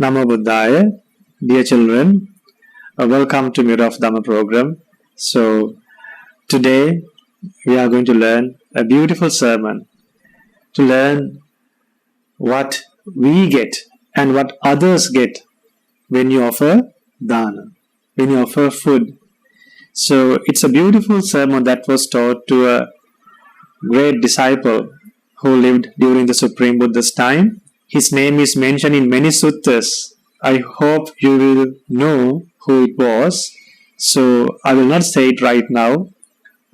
Namo Buddhaya, dear children, welcome to Mirror of Dhamma program. So, today we are going to learn a beautiful sermon to learn what we get and what others get when you offer dana, when you offer food. So, it's a beautiful sermon that was taught to a great disciple who lived during the Supreme Buddha's time. His name is mentioned in many suttas. I hope you will know who it was. So I will not say it right now.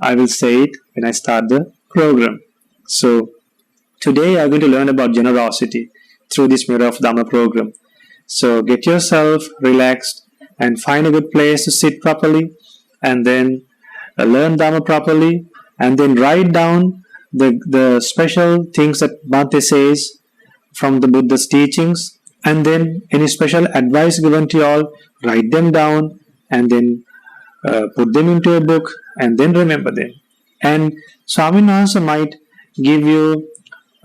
I will say it when I start the program. So today I am going to learn about generosity through this Mirror of Dhamma program. So get yourself relaxed and find a good place to sit properly and then learn Dhamma properly and then write down the special things that Bhante says from the Buddha's teachings, and then any special advice given to you all, write them down and then put them into a book and then remember them. And Swaminatha might give you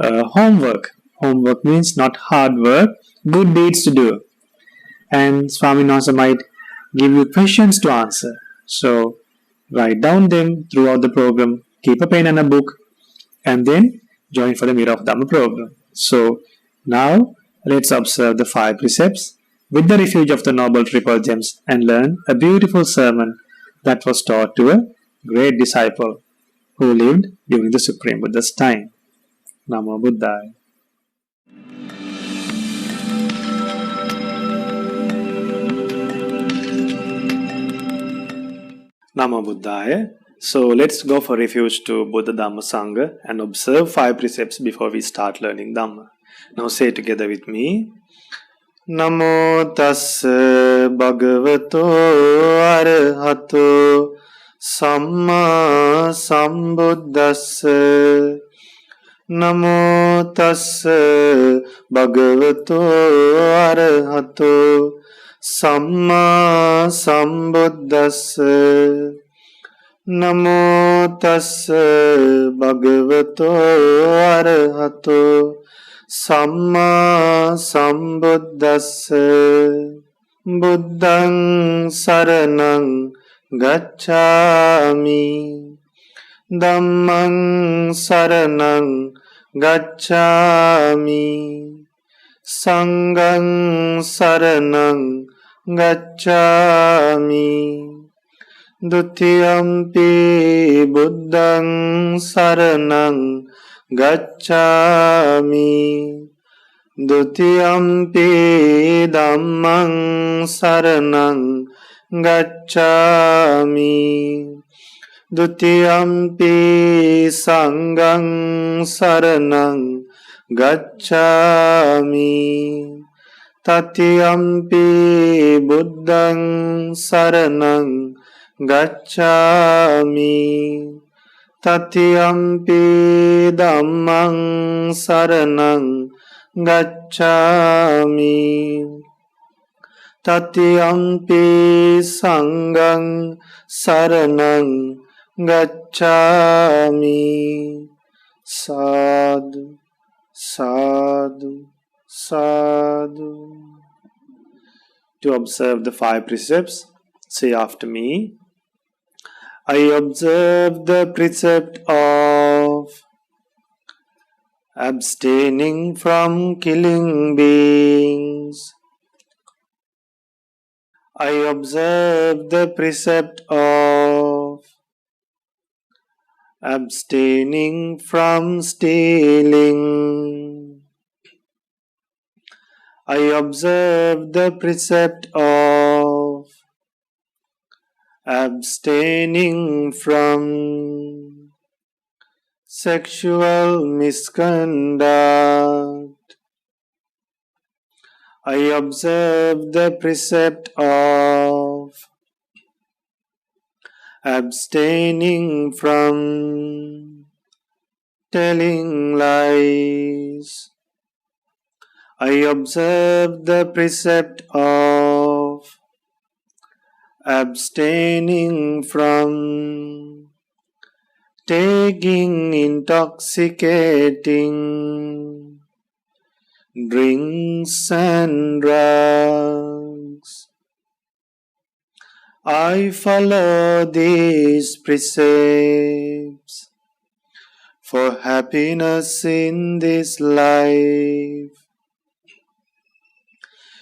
homework. Homework means not hard work, good deeds to do. And Swaminatha might give you questions to answer. So write down them throughout the program, keep a pen and a book, and then join for the Mirror of Dhamma program. So now let's observe the 5 precepts with the refuge of the Noble Triple Gems and learn a beautiful sermon that was taught to a great disciple who lived during the Supreme Buddha's time. Namo Buddhaya. Namo Buddhaya. So let's go for refuge to Buddha Dhamma Sangha and observe 5 precepts before we start learning Dhamma. Now say together with me. Namo tassa bhagavato arahato samma sambuddhassa. Namo tassa bhagavato arahato samma sambuddhassa. Namo tassa bhagavato arahato samma sambuddhassa. Buddhaṃ saraṇaṃ gacchāmi. Dhammaṃ saraṇaṃ gacchāmi. Saṅgaṃ saraṇaṃ gacchāmi. Dutiyampi buddhaṃ saraṇaṃ gacchāmi. Dutiyampi dhammaṃ saraṇaṃ gacchāmi. Dutiyampi saṅgaṃ saraṇaṃ gacchāmi. Tatiyampi buddhaṃ saraṇaṃ gacchāmi. Tatiyampi dhammaṃ saraṇaṃ gacchāmi. Tatiyampi saṅgaṃ saraṇaṃ gacchāmi. Sadhu, sadhu, sadhu. To observe the 5 precepts, say after me. I observe the precept of abstaining from killing beings. I observe the precept of abstaining from stealing. I observe the precept of abstaining from sexual misconduct. I observe the precept of abstaining from telling lies. I observe the precept of abstaining from taking intoxicating drinks and drugs. I follow these precepts for happiness in this life,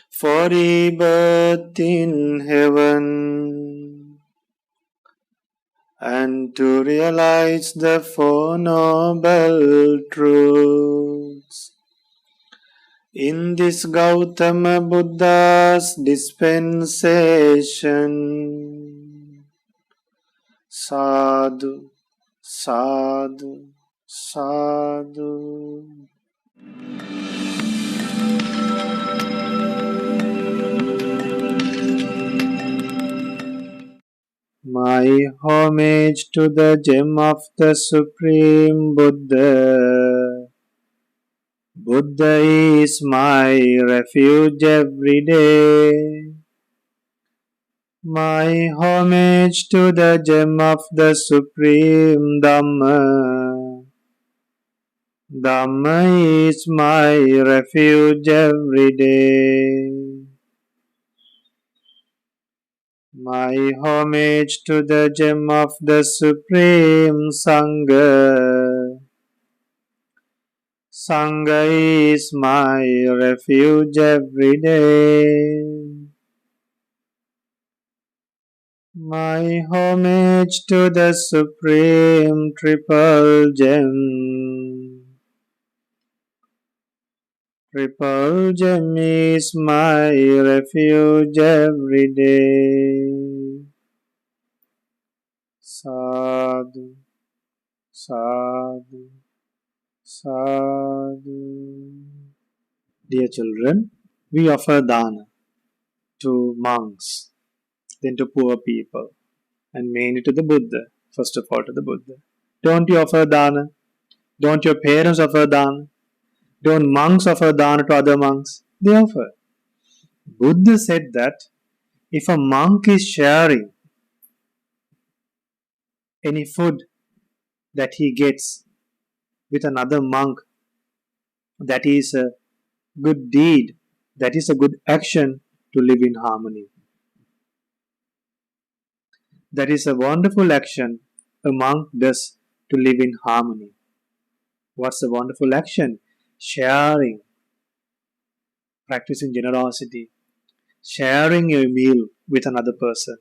for rebirth in heaven, and to realize the Four Noble Truths. In this Gautama Buddha's dispensation. Sadhu, sadhu, sadhu. My homage to the gem of the Supreme Buddha. Buddha is my refuge every day. My homage to the gem of the Supreme Dhamma. Dhamma is my refuge every day. My homage to the gem of the Supreme Sangha. Sangha is my refuge every day. My homage to the Supreme Triple Gem. Triple Gem is my refuge every day. Sadhu, sadhu, sadhu. Dear children, we offer dana to monks, then to poor people, and mainly to the Buddha. First of all, to the Buddha. Don't you offer dana? Don't your parents offer dana? Don't monks offer dana to other monks? They offer. Buddha said that if a monk is sharing any food that he gets with another monk, that is a good deed, that is a good action to live in harmony. That is a wonderful action a monk does to live in harmony. What's a wonderful action? Sharing, practicing generosity, sharing a meal with another person.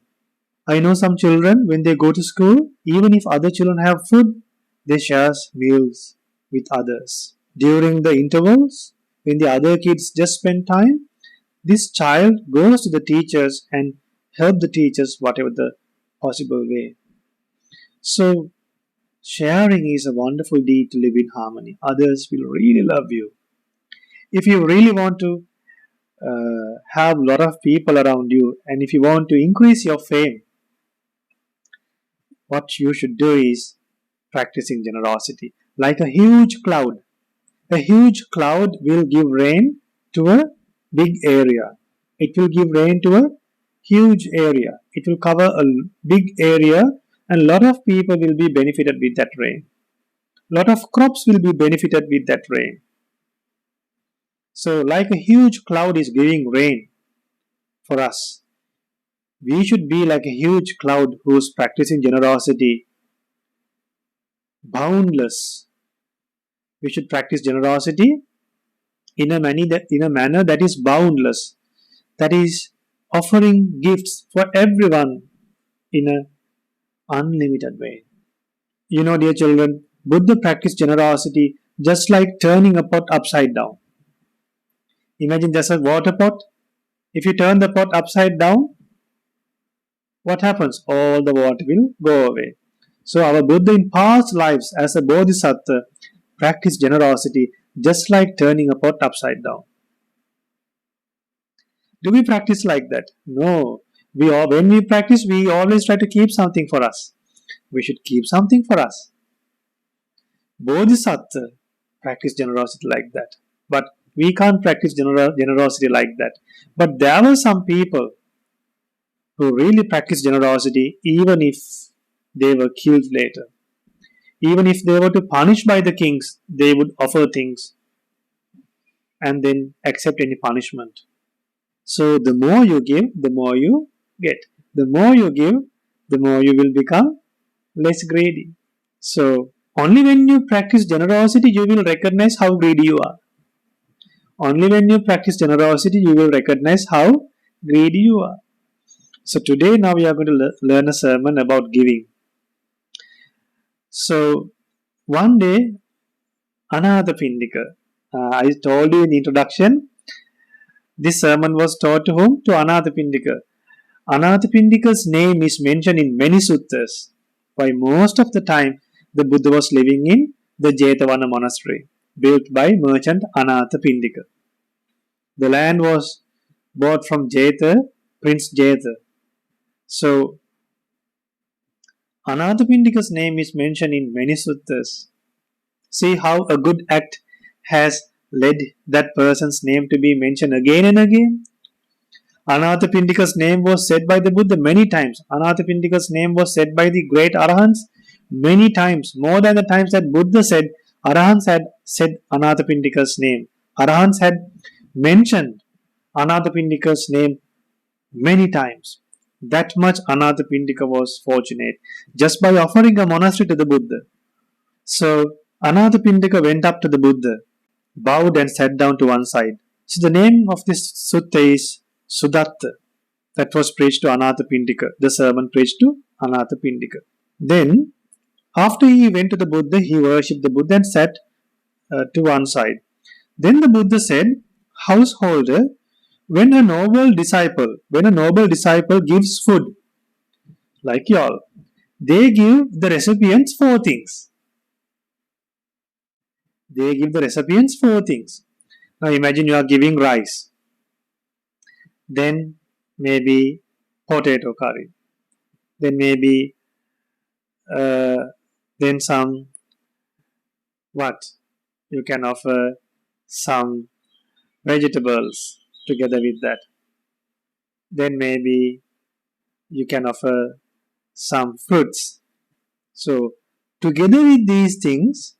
I know some children, when they go to school, even if other children have food, they share meals with others. During the intervals, when the other kids just spend time, this child goes to the teachers and help the teachers whatever the possible way. So, sharing is a wonderful deed to live in harmony. Others will really love you. If you really want to have a lot of people around you, and if you want to increase your fame, what you should do is practicing generosity. Like a huge cloud. A huge cloud will give rain to a big area. It will give rain to a huge area. It will cover a big area, and a lot of people will be benefited with that rain. A lot of crops will be benefited with that rain. So, like a huge cloud is giving rain for us, we should be like a huge cloud who's practicing generosity, boundless. We should practice generosity in a manner that is boundless, that is offering gifts for everyone in an unlimited way. You know, dear children, Buddha practiced generosity just like turning a pot upside down. Imagine there's a water pot. If you turn the pot upside down, what happens? All the water will go away. So our Buddha in past lives as a Bodhisattva practiced generosity just like turning a pot upside down. Do we practice like that? No. When we practice, we always try to keep something for us. We should keep something for us. Bodhisattva practiced generosity like that. But we can't practice generosity like that. But there were some people who really practiced generosity even if they were killed later. Even if they were to punish by the kings, they would offer things and then accept any punishment. So the more you give, the more you get. The more you give, the more you will become less greedy. So only when you practice generosity, you will recognize how greedy you are. Only when you practice generosity, you will recognize how greedy you are. So today, now we are going to learn a sermon about giving. So one day, Anathapindika. I told you in the introduction, this sermon was taught to whom? To Anathapindika. Anathapindika's name is mentioned in many suttas. Why most of the time the Buddha was living in the Jetavana monastery, built by merchant Anathapindika. The land was bought from Jetha, Prince Jetha. So Anathapindika's name is mentioned in many suttas. See how a good act has led that person's name to be mentioned again and again. Anathapindika's name was said by the Buddha many times. Anathapindika's name was said by the great Arahants many times. More than the times that Buddha said, Arahants had said Anathapindika's name. Arahants had mentioned Anathapindika's name many times. That much Anathapindika was fortunate just by offering a monastery to the Buddha. So Anathapindika went up to the Buddha, bowed and sat down to one side. So the name of this sutta is Sudatta. That was preached to Anathapindika. The sermon preached to Anathapindika. Then, after he went to the Buddha, he worshipped the Buddha and sat to one side. Then the Buddha said, householder, when a noble disciple gives food, like y'all, they give the recipients four things. They give the recipients four things. Now imagine you are giving rice. Then maybe potato curry. Then maybe then some what? You can offer some vegetables together with that. Then maybe you can offer some fruits. So together with these things,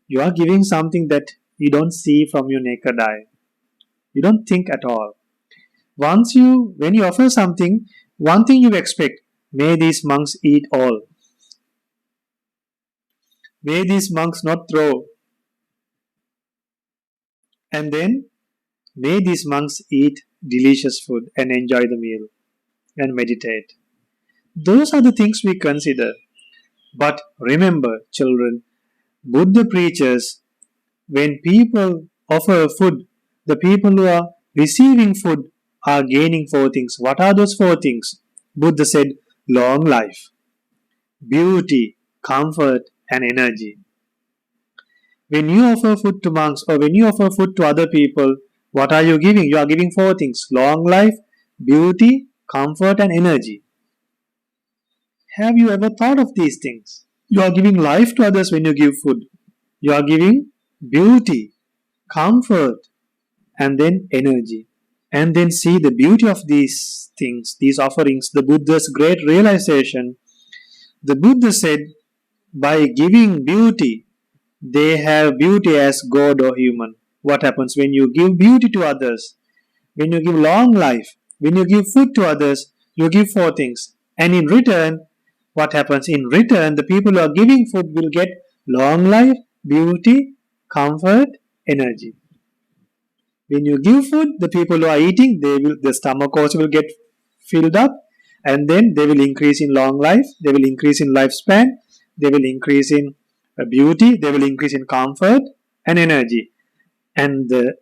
you are giving something that you don't see from your naked eye. You don't think at all. When you offer something, one thing you expect, may these monks eat all. May these monks not throw. And then, may these monks eat delicious food and enjoy the meal and meditate. Those are the things we consider. But remember, children, Buddha preaches when people offer food, the people who are receiving food are gaining four things. What are those four things? Buddha said, long life, beauty, comfort, and energy. When you offer food to monks or when you offer food to other people, what are you giving? You are giving four things: long life, beauty, comfort, and energy. Have you ever thought of these things? You are giving life to others when you give food. You are giving beauty, comfort, and then energy. And then see the beauty of these things, these offerings, the Buddha's great realization. The Buddha said, by giving beauty, they have beauty as God or human. What happens when you give beauty to others? When you give long life, when you give food to others, you give four things. And in return, what happens? In return, the people who are giving food will get long life, beauty, comfort, energy. When you give food, the people who are eating, the stomach also will get filled up, and then they will increase in long life, they will increase in lifespan, they will increase in beauty, they will increase in comfort and energy. And the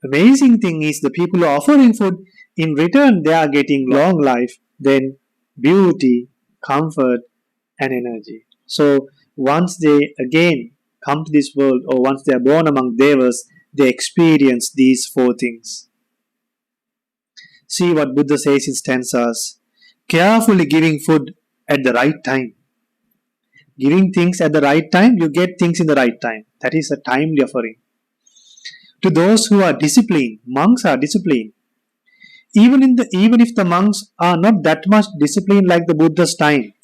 amazing thing is the people who are offering food, in return they are getting long life, then beauty, comfort and energy. So once they again come to this world, or once they are born among devas, they experience these four things. See what Buddha says in stanzas. Carefully giving food at the right time. Giving things at the right time, you get things in the right time. That is a timely offering. To those who are disciplined, monks are disciplined. Even if the monks are not that much disciplined like the Buddha's time,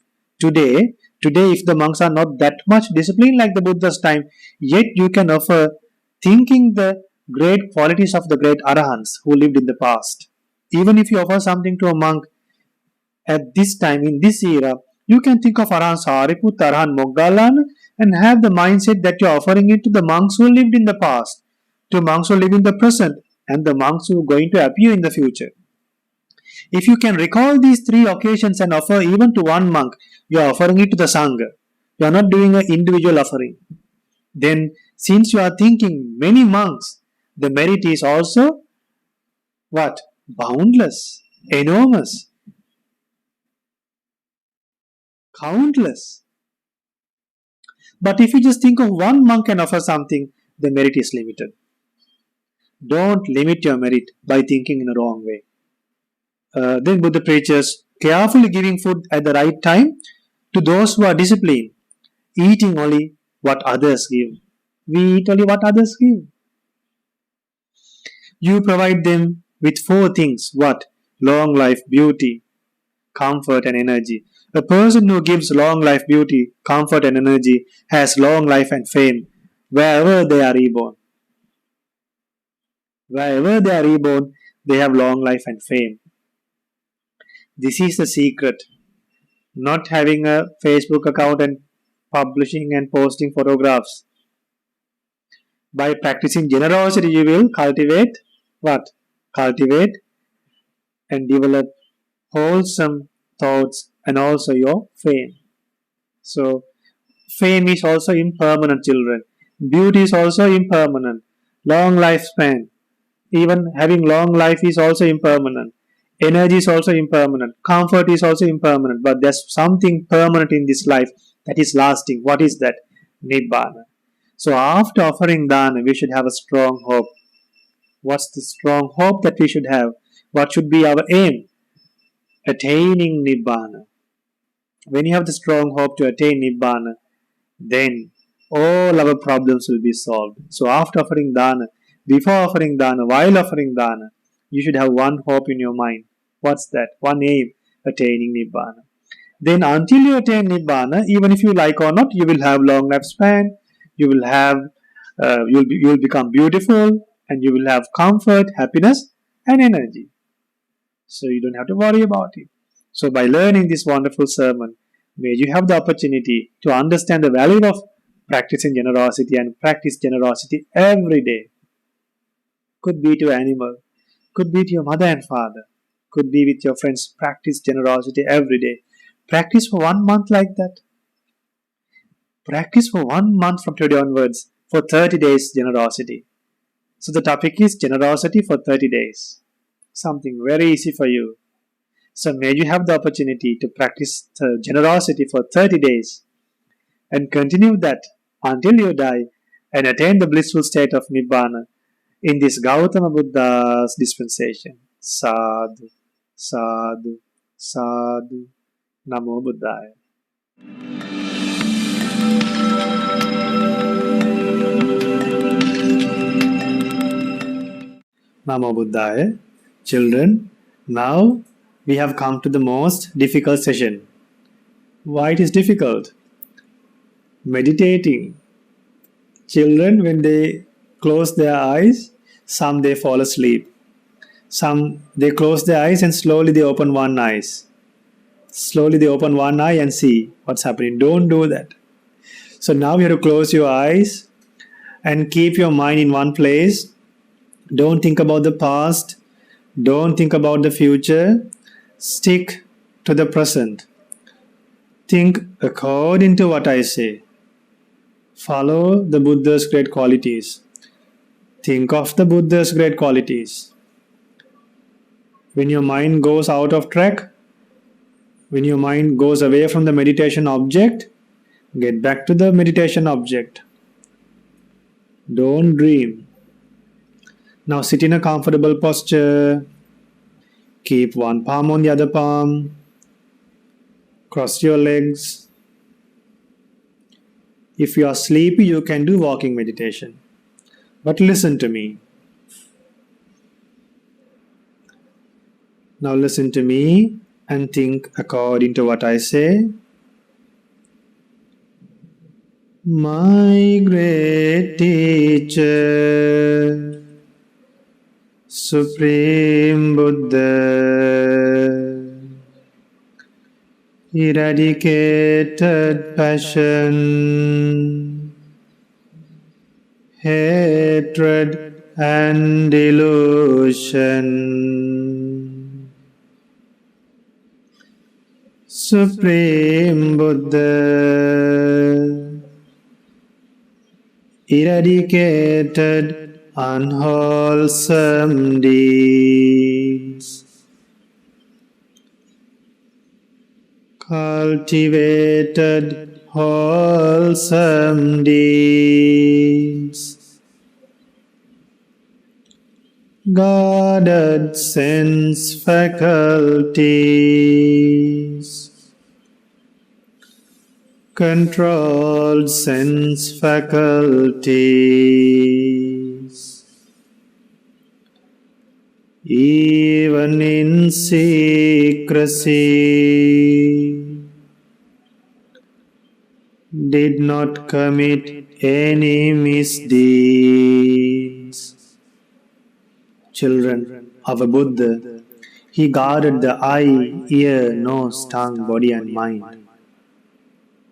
today if the monks are not that much disciplined like the Buddha's time, yet you can offer thinking the great qualities of the great arahants who lived in the past. Even if you offer something to a monk at this time, in this era, you can think of Arahant Sariputta, Arahant Moggallana, and have the mindset that you're offering it to the monks who lived in the past, to monks who live in the present, and the monks who are going to appear in the future. If you can recall these three occasions and offer even to one monk, you are offering it to the Sangha. You are not doing an individual offering. Then, since you are thinking many monks, the merit is also what? Boundless, enormous, countless. But if you just think of one monk and offer something, the merit is limited. Don't limit your merit by thinking in a wrong way. Then Buddha preaches carefully giving food at the right time to those who are disciplined, eating only what others give. We eat only what others give. You provide them with four things. What? Long life, beauty, comfort and energy. A person who gives long life, beauty, comfort and energy has long life and fame wherever they are reborn. Wherever they are reborn, they have long life and fame. This is the secret. Not having a Facebook account and publishing and posting photographs. By practicing generosity, you will cultivate what? Cultivate and develop wholesome thoughts and also your fame. So, fame is also impermanent, children. Beauty is also impermanent. Long lifespan. Even having long life is also impermanent. Energy is also impermanent. Comfort is also impermanent. But there's something permanent in this life that is lasting. What is that? Nibbana. So after offering dana, we should have a strong hope. What's the strong hope that we should have? What should be our aim? Attaining Nibbana. When you have the strong hope to attain Nibbana, then all our problems will be solved. So after offering dana, before offering dana, while offering dana, you should have one hope in your mind. What's that? One aim, attaining Nibbana. Then until you attain Nibbana, even if you like or not, you will have long lifespan, you will have, you will become beautiful, and you will have comfort, happiness, and energy. So you don't have to worry about it. So by learning this wonderful sermon, may you have the opportunity to understand the value of practicing generosity and practice generosity every day. Could be to animal, could be to your mother and father, could be with your friends. Practice generosity every day. Practice for 1 month like that. Practice for 1 month from today onwards for 30 days generosity. So the topic is generosity for 30 days. Something very easy for you. So may you have the opportunity to practice generosity for 30 days and continue that until you die and attain the blissful state of Nibbana in this Gautama Buddha's dispensation. Sadhu, sadhu, sadhu. Namo Buddhaya. Namo Buddhaya. Children, now we have come to the most difficult session. Why it is difficult? Meditating. Children, when they close their eyes, some they fall asleep. Some they close their eyes and slowly they open one eye. Slowly they open one eye and see what's happening. Don't do that. So now you have to close your eyes and keep your mind in one place. Don't think about the past. Don't think about the future. Stick to the present. Think according to what I say. Follow the Buddha's great qualities. Think of the Buddha's great qualities. When your mind goes out of track, when your mind goes away from the meditation object, get back to the meditation object. Don't dream. Now sit in a comfortable posture. Keep one palm on the other palm. Cross your legs. If you are sleepy, you can do walking meditation. But listen to me. Now listen to me and think according to what I say. My great teacher, Supreme Buddha, eradicated passion, hatred and delusion. Supreme Buddha, eradicated unwholesome deeds, cultivated wholesome deeds, guarded sense faculties, controlled sense faculties, even in secrecy, did not commit any misdeeds. Children of a Buddha, he guarded the eye, ear, nose, tongue, body and mind.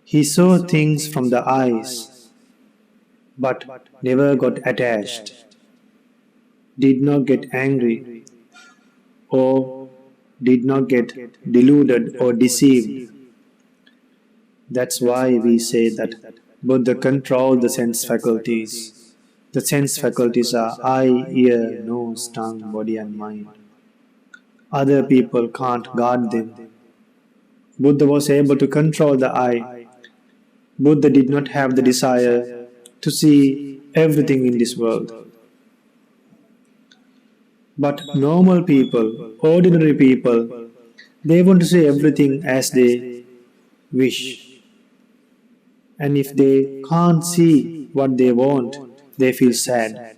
He saw things from the eyes, but never got attached, did not get angry, or did not get deluded or deceived. That's why we say that Buddha controlled the sense faculties. The sense faculties are eye, ear, nose, tongue, body and mind. Other people can't guard them. Buddha was able to control the eye. Buddha did not have the desire to see everything in this world. But normal people, ordinary people, they want to see everything as they wish. And if they can't see what they want, they feel sad.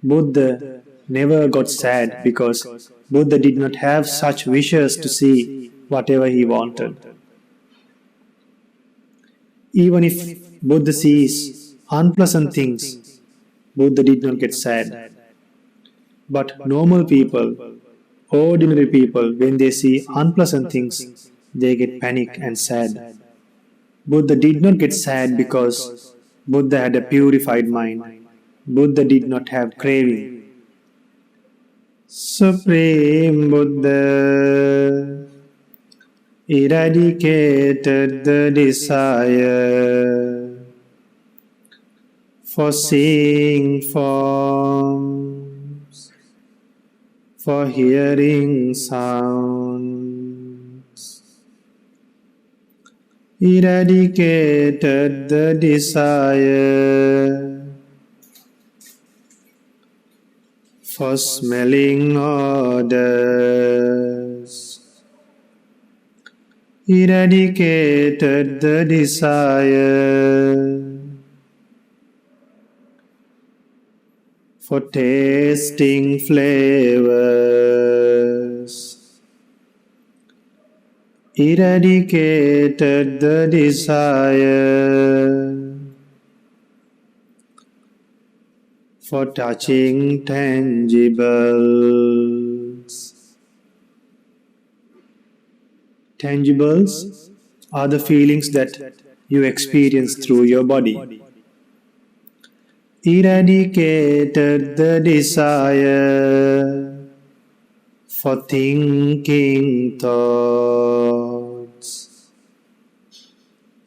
Buddha never got sad because Buddha did not have such wishes to see whatever he wanted. Even if Buddha sees unpleasant things, Buddha did not get sad. But normal people, ordinary people, when they see unpleasant things, they get panic and sad. Buddha did not get sad because Buddha had a purified mind. Buddha did not have craving. Supreme Buddha eradicated the desire for seeing forms, for hearing sounds, eradicated the desire for smelling odors, eradicated the desire for tasting flavors, eradicated the desire for touching tangibles. Tangibles are the feelings that you experience through your body. Eradicated the desire for thinking thoughts.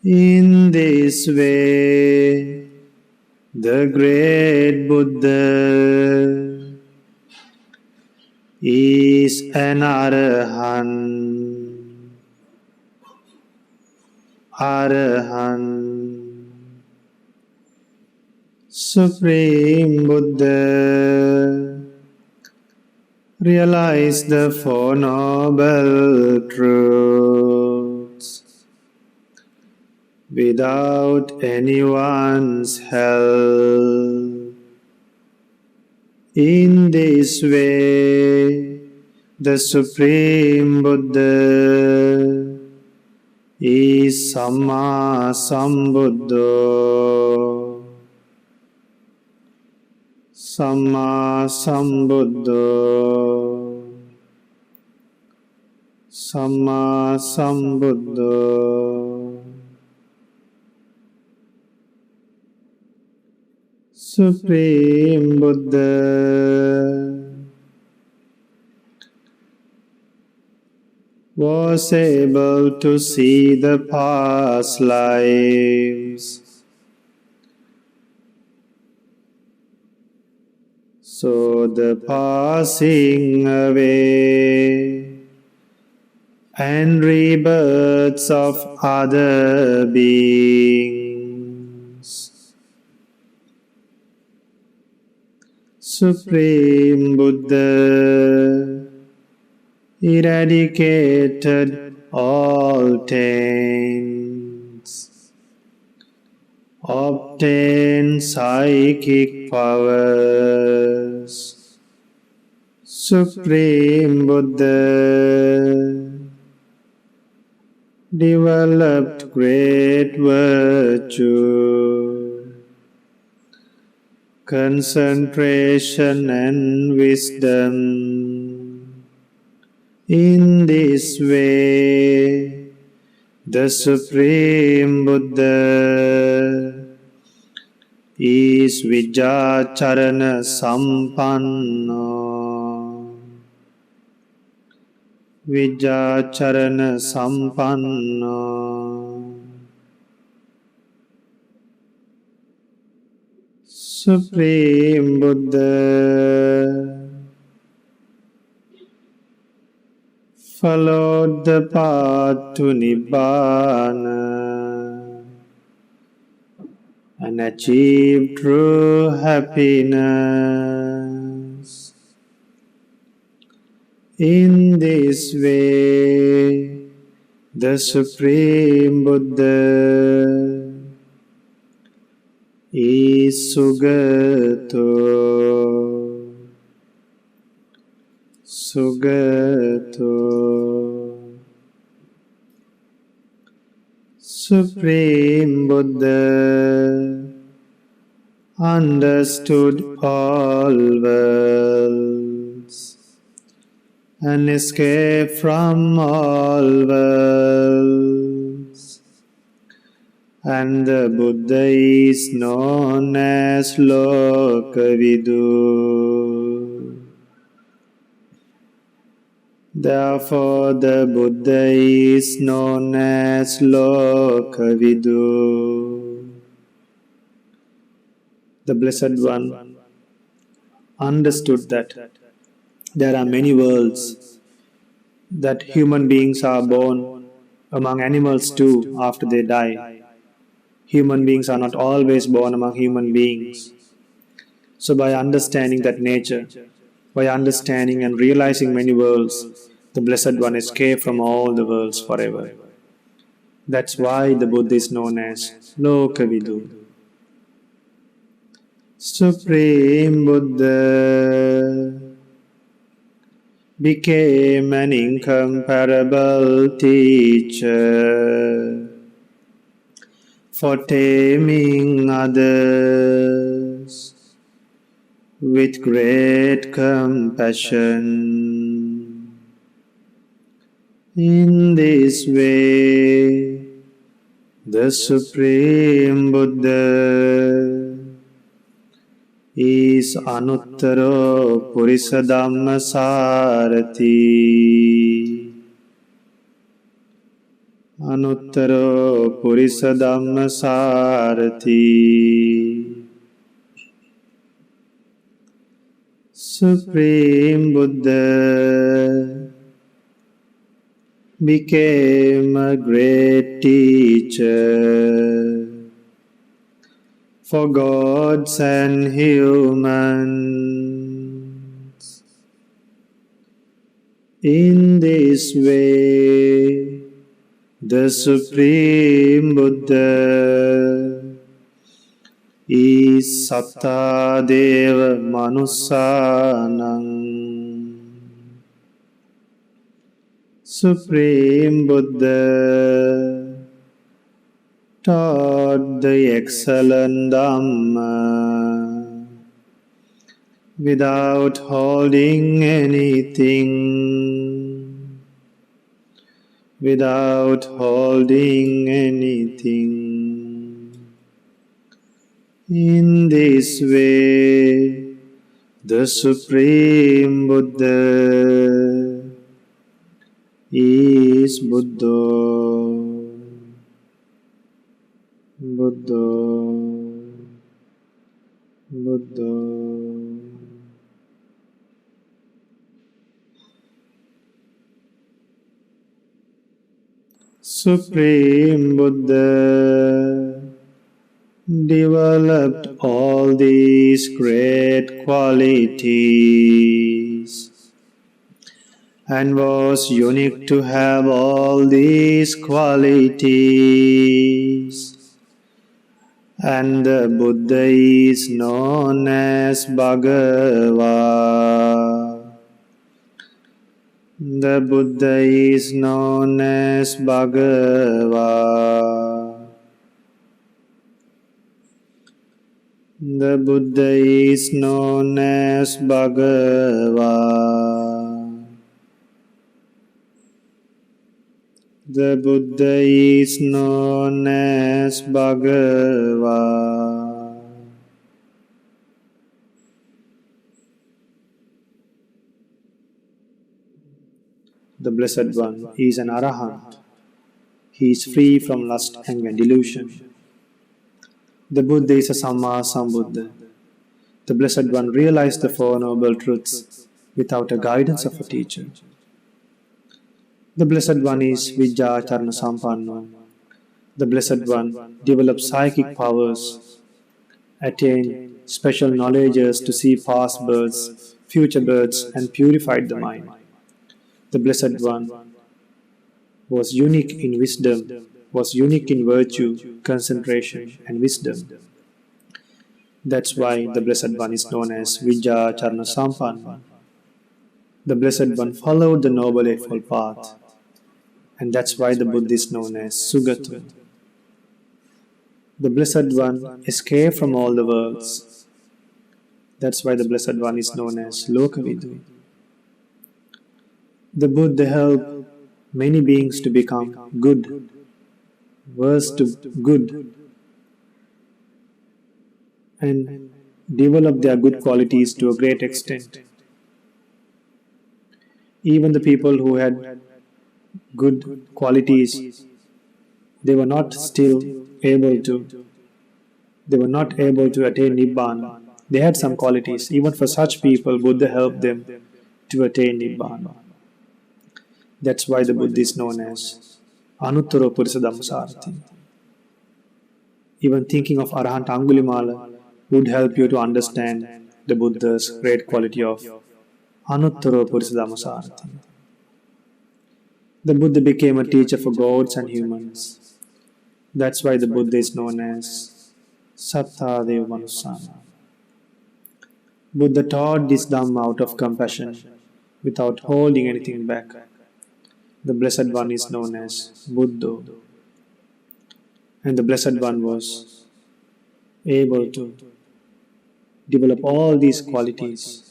In this way, the great Buddha is an Arahant. Supreme Buddha realized the Four Noble Truths without anyone's help. In this way, the Supreme Buddha is Samma Sambuddho. Samma Sambuddho Samma Sambuddho Supreme Buddha was able to see the past lives, so the passing away and rebirths of other beings. Supreme Buddha eradicated all taints, obtained psychic powers. Supreme Buddha developed great virtue, concentration and wisdom. In this way, the Supreme Buddha is Vijacharana Sampanno. Vijacharana Sampanno. Supreme Buddha followed the path to Nibbana and achieved true happiness. In this way, the Supreme Buddha is Sugato. Sugato. Supreme Buddha understood all worlds and escaped from all worlds, and the Buddha is known as Lokavidu. Therefore, the Buddha is known as Lokavidu. The Blessed One understood that there are many worlds, that human beings are born among animals too after they die. Human beings are not always born among human beings. So by understanding that nature, by understanding and realizing many worlds, the Blessed One escaped from all the worlds forever. That's why the Buddha is known as Lokavidu. Supreme Buddha became an incomparable teacher for taming others with great compassion. In this way, the Supreme Buddha is Anuttaro Purisa Dhamma Sarathi. Anuttaro Purisa Dhamma Sarathi. Supreme Buddha became a great teacher for gods and humans. In this way, the Supreme Buddha is Sattadeva Manussanam. Supreme Buddha taught the excellent Dhamma without holding anything, without holding anything. In this way, the Supreme Buddha is Buddha, Buddha, Buddha. Supreme Buddha developed all these great qualities and was unique to have all these qualities. And the Buddha is known as Bhagava. The Buddha is known as Bhagava. The Buddha is known as Bhagava. The Buddha is known as Bhagava. The Blessed One is an Arahant. He is free from lust, anger, delusion. The Buddha is a Samma Sambuddha. The Blessed One realized the Four Noble Truths without a guidance of a teacher. The Blessed One is Vijjacharana Sampanno. The Blessed One developed psychic powers, attained special knowledges to see past births, future births, and purified the mind. The Blessed One was unique in wisdom, was unique in virtue, concentration, and wisdom. That's why the Blessed One is known as Vijjacharana Sampanna. The Blessed One followed the Noble Eightfold Path, and that's why the Buddha is known as Sugata. The Blessed One escaped from all the worlds. That's why the Blessed One is known as Lokavidu. The Buddha helped many beings to become good, worse to good, and develop their good qualities to a great extent. Even the people who had good qualities, they were not able to attain Nibbana. They had some qualities. Even for such people, Buddha helped them to attain Nibbana. That's why the Buddha is known as Anuttaro Purisa Dhammasarathi. Even thinking of Arahant Angulimala would help you to understand the Buddha's great quality of Anuttaro Purisa Dhammasarathi. The Buddha became a teacher for gods and humans. That's why the Buddha is known as Sattadeva Manusana. Buddha taught this Dhamma out of compassion, without holding anything back. The Blessed One is known as Buddha. And the Blessed One was able to develop all these qualities.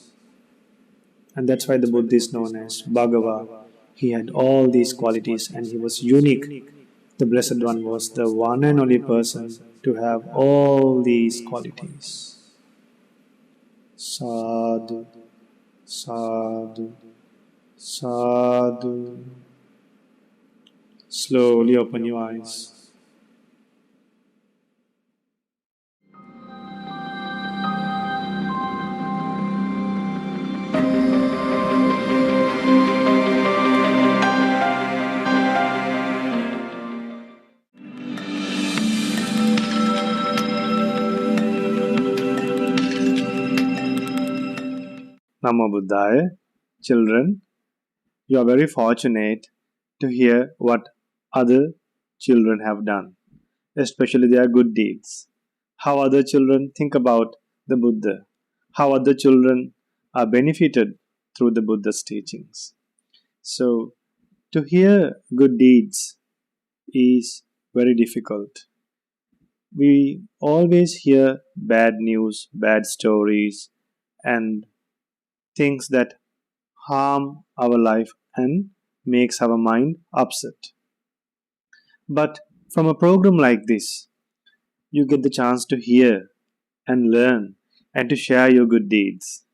And that's why the Buddha is known as Bhagava. He had all these qualities and he was unique. The Blessed One was the one and only person to have all these qualities. Sadhu, sadhu, sadhu. Slowly open your eyes. Namo Buddhaya. Children, you are very fortunate to hear what other children have done, especially their good deeds. How other children think about the Buddha, how other children are benefited through the Buddha's teachings. So, to hear good deeds is very difficult. We always hear bad news, bad stories, and things that harm our life and makes our mind upset. But from a program like this, you get the chance to hear and learn and to share your good deeds.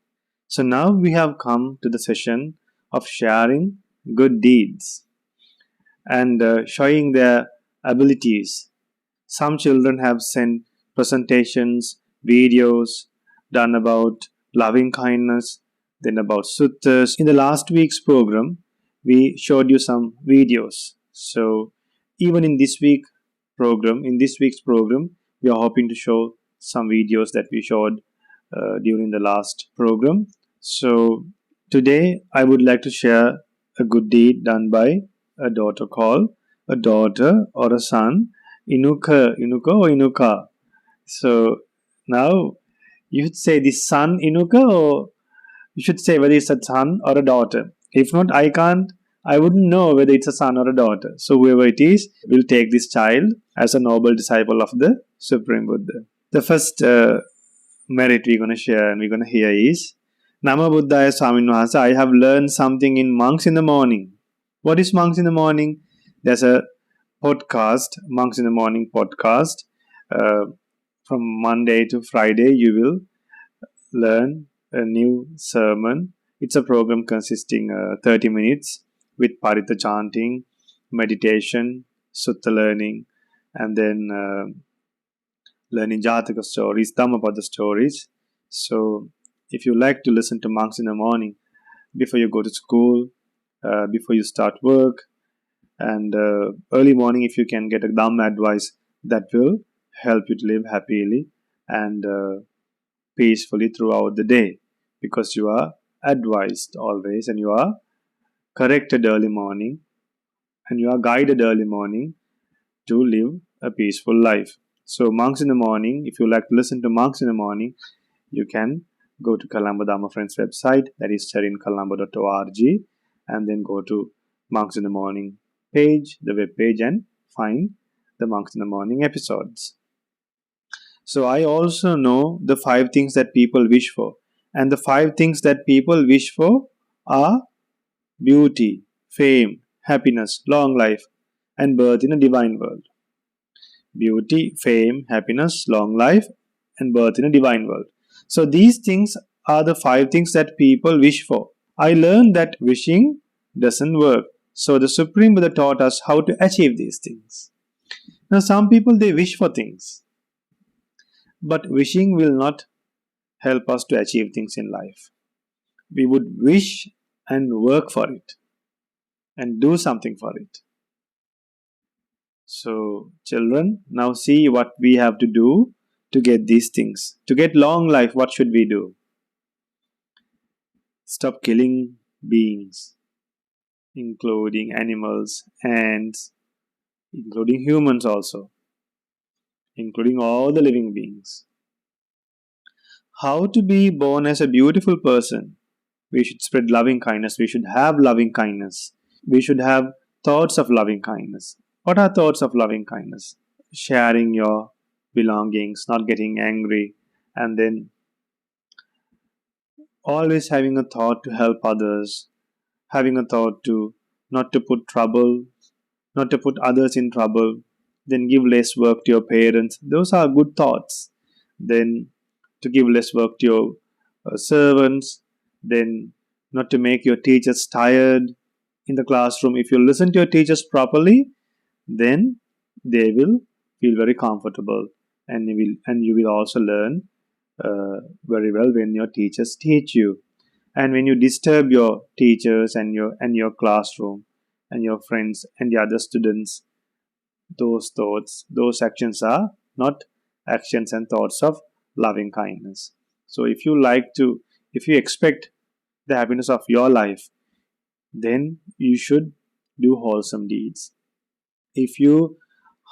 So now we have come to the session of sharing good deeds and showing their abilities. Some children have sent presentations, videos done about loving kindness, then about suttas. In the last week's program, we showed you some videos. So even in this week's program, we are hoping to show some videos that we showed during the last program. So today I would like to share a good deed done by a daughter or a son, Inuka or Inuka. So now you should say the son Inuka, or you should say whether it's a son or a daughter. If not, I wouldn't know whether it's a son or a daughter. So whoever it is will take this child as a noble disciple of the Supreme Buddha. The first merit we're going to share and we're going to hear is Nama Buddhaya Swamin Wahanse, I have learned something in Monks in the Morning. What is Monks in the Morning? There's a podcast, Monks in the Morning podcast. From Monday to Friday, you will learn a new sermon. It's a program consisting 30 minutes with Parita chanting, meditation, Sutta learning, and then learning Jataka stories, Dhammapada stories. So if you like to listen to Monks in the Morning before you go to school, before you start work, and early morning, if you can get a Dhamma advice, that will help you to live happily and peacefully throughout the day, because you are advised always and you are corrected early morning and you are guided early morning to live a peaceful life. So Monks in the Morning, if you like to listen to Monks in the Morning, you can go to Colombo Dhamma Friends website, that is sharincolombo.org, and then go to Monks in the Morning page, the web page, and find the Monks in the Morning episodes. So I also know the 5 things that people wish for, and the 5 things that people wish for are beauty, fame, happiness, long life, and birth in a divine world. Beauty, fame, happiness, long life, and birth in a divine world. So these things are the 5 things that people wish for. I learned that wishing doesn't work. So the Supreme Buddha taught us how to achieve these things. Now some people, they wish for things, but wishing will not help us to achieve things in life. We would wish and work for it and do something for it. So children, now see what we have to do to get these things. To get long life, what should we do? Stop killing beings, including animals, ants, including humans also, including all the living beings. How to be born as a beautiful person? We should spread loving kindness. We should have loving kindness. We should have thoughts of loving kindness. What are thoughts of loving kindness? Sharing your belongings, not getting angry, and then always having a thought to help others, having a thought to not to put others in trouble, then give less work to your parents. Those are good thoughts. Then to give less work to your servants, then not to make your teachers tired in the classroom. If you listen to your teachers properly, then they will feel very comfortable, and you will also learn very well when your teachers teach you. And when you disturb your teachers and your classroom and your friends and the other students, those thoughts, those actions are not actions and thoughts of loving kindness. So if you expect the happiness of your life, then you should do wholesome deeds. If you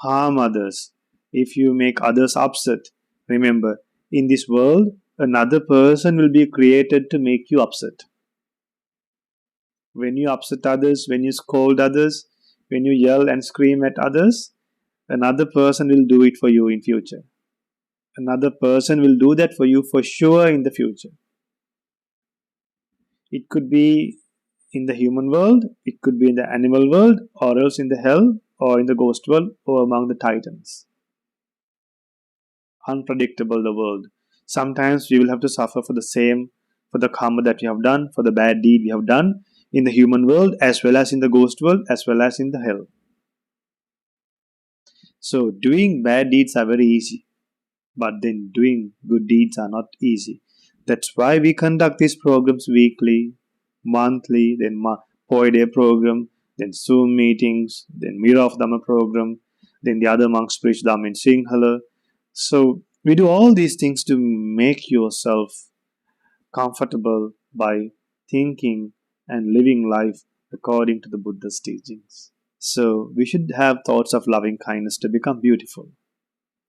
harm others, if you make others upset, remember, in this world, another person will be created to make you upset. When you upset others, when you scold others, when you yell and scream at others, another person will do it for you in future. Another person will do that for you for sure in the future. It could be in the human world, it could be in the animal world, or else in the hell, or in the ghost world, or among the titans. Unpredictable the world. Sometimes we will have to suffer for the karma that we have done, for the bad deed we have done in the human world, as well as in the ghost world, as well as in the hell. So doing bad deeds are very easy, but then doing good deeds are not easy. That's why we conduct these programs weekly, monthly, then per day program, then Zoom meetings, then Mirror of Dhamma program, then the other monks preach Dhamma in Sinhala. So we do all these things to make yourself comfortable by thinking and living life according to the Buddha's teachings. So we should have thoughts of loving kindness to become beautiful.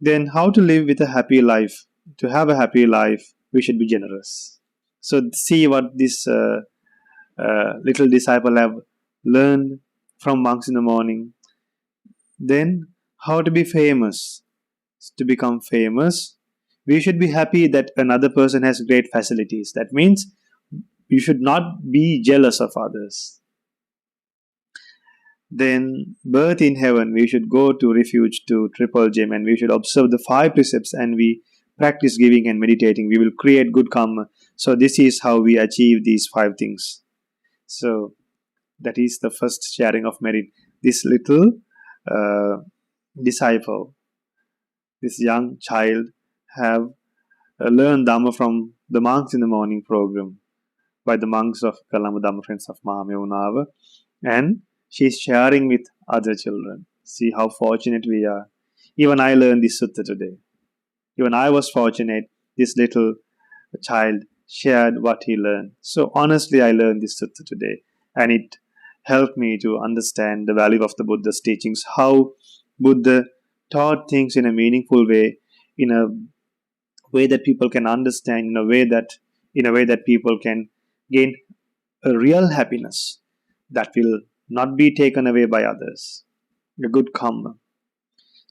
Then how to live with a happy life? To have a happy life, we should be generous. So see what this little disciple have learned from monks in the morning. Then how to be famous? To become famous, we should be happy that another person has great facilities. That means you should not be jealous of others. Then birth in heaven, we should go to refuge to triple gem, and we should observe the 5 precepts, and we practice giving and meditating. We will create good karma. So this is how we achieve these 5 things. So that is the first sharing of merit. This little disciple, this young child, have learned Dhamma from the monks in the morning program by the monks of Kalambu Dhamma Friends of Mahamevunava, and she is sharing with other children. See how fortunate we are. Even I learned this sutta today. Even I was fortunate. This little child shared what he learned. So honestly, I learned this sutta today, and it helped me to understand the value of the Buddha's teachings, how Buddha taught things in a meaningful way, in a way that people can understand, in a way that people can gain a real happiness that will not be taken away by others. A good karma.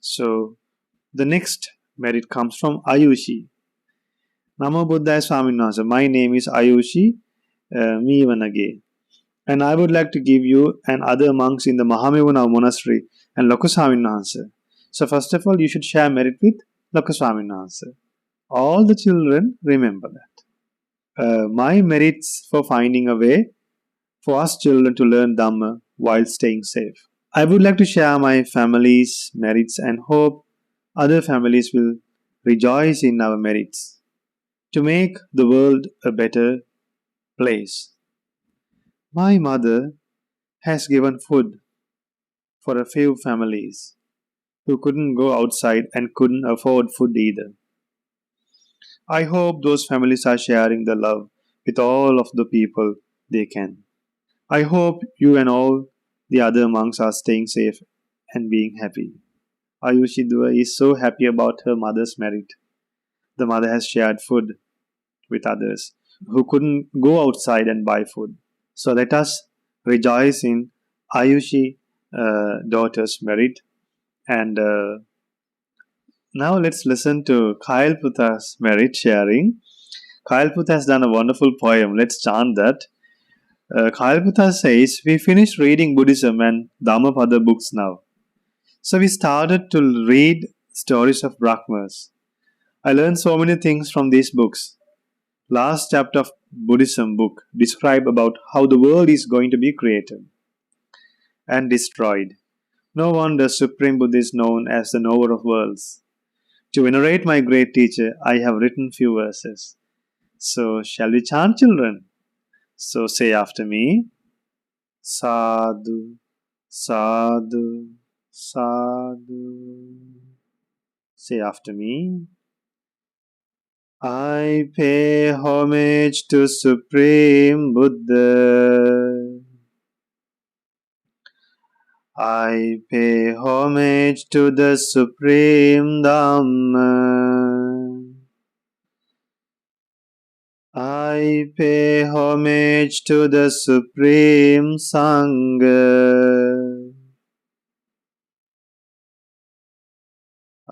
So the next merit comes from Ayushi. Namo Buddhaya Swamin Wahanse. My name is Ayushi Mivanage, and I would like to give you and other monks in the Mahamevunava monastery and Lokaswamin Wahanse. So first of all, you should share merit with Lokaswamin Wahanse. All the children remember that. My merits for finding a way for us children to learn Dhamma while staying safe. I would like to share my family's merits and hope other families will rejoice in our merits to make the world a better place. My mother has given food for a few families who couldn't go outside and couldn't afford food either. I hope those families are sharing the love with all of the people they can. I hope you and all the other monks are staying safe and being happy. Ayushi Dua is so happy about her mother's merit. The mother has shared food with others who couldn't go outside and buy food. So let us rejoice in Ayushi daughter's merit. And now let's listen to Kyle Putha's merit sharing. Kyle Putha has done a wonderful poem. Let's chant that. Kyle Putha says, we finished reading Buddhism and Dhammapada books now. So we started to read stories of Brahmas. I learned so many things from these books. Last chapter of Buddhism book describe about how the world is going to be created and destroyed. No wonder Supreme Buddha is known as the knower of worlds. To venerate my great teacher, I have written few verses. So shall we chant, children? So say after me, Sadhu, Sadhu, Sadhu. Say after me, I pay homage to Supreme Buddha. I pay homage to the Supreme Dhamma. I pay homage to the Supreme Sangha.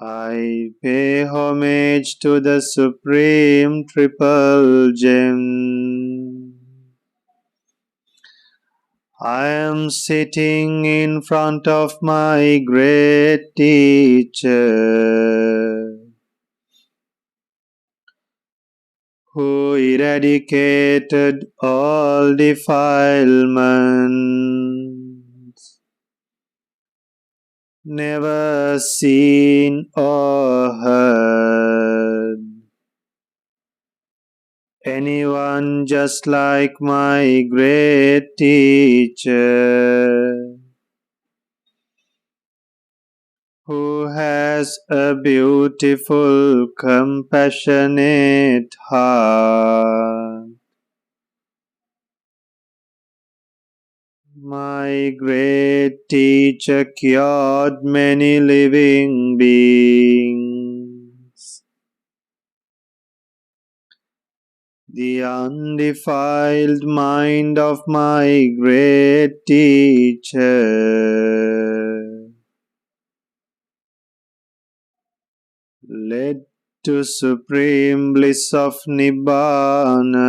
I pay homage to the Supreme Triple Gem. I am sitting in front of my great teacher, who eradicated all defilements, never seen or heard anyone just like my great teacher, who has a beautiful, compassionate heart. My great teacher cured many living beings. The undefiled mind of my great teacher led to supreme bliss of Nibbana.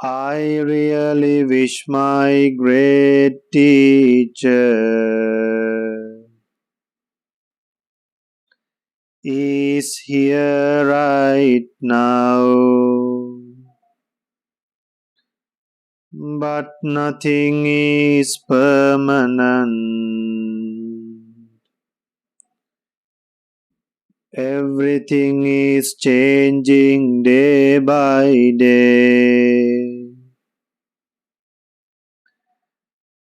I really wish my great teacher is here right now. But nothing is permanent. Everything is changing day by day.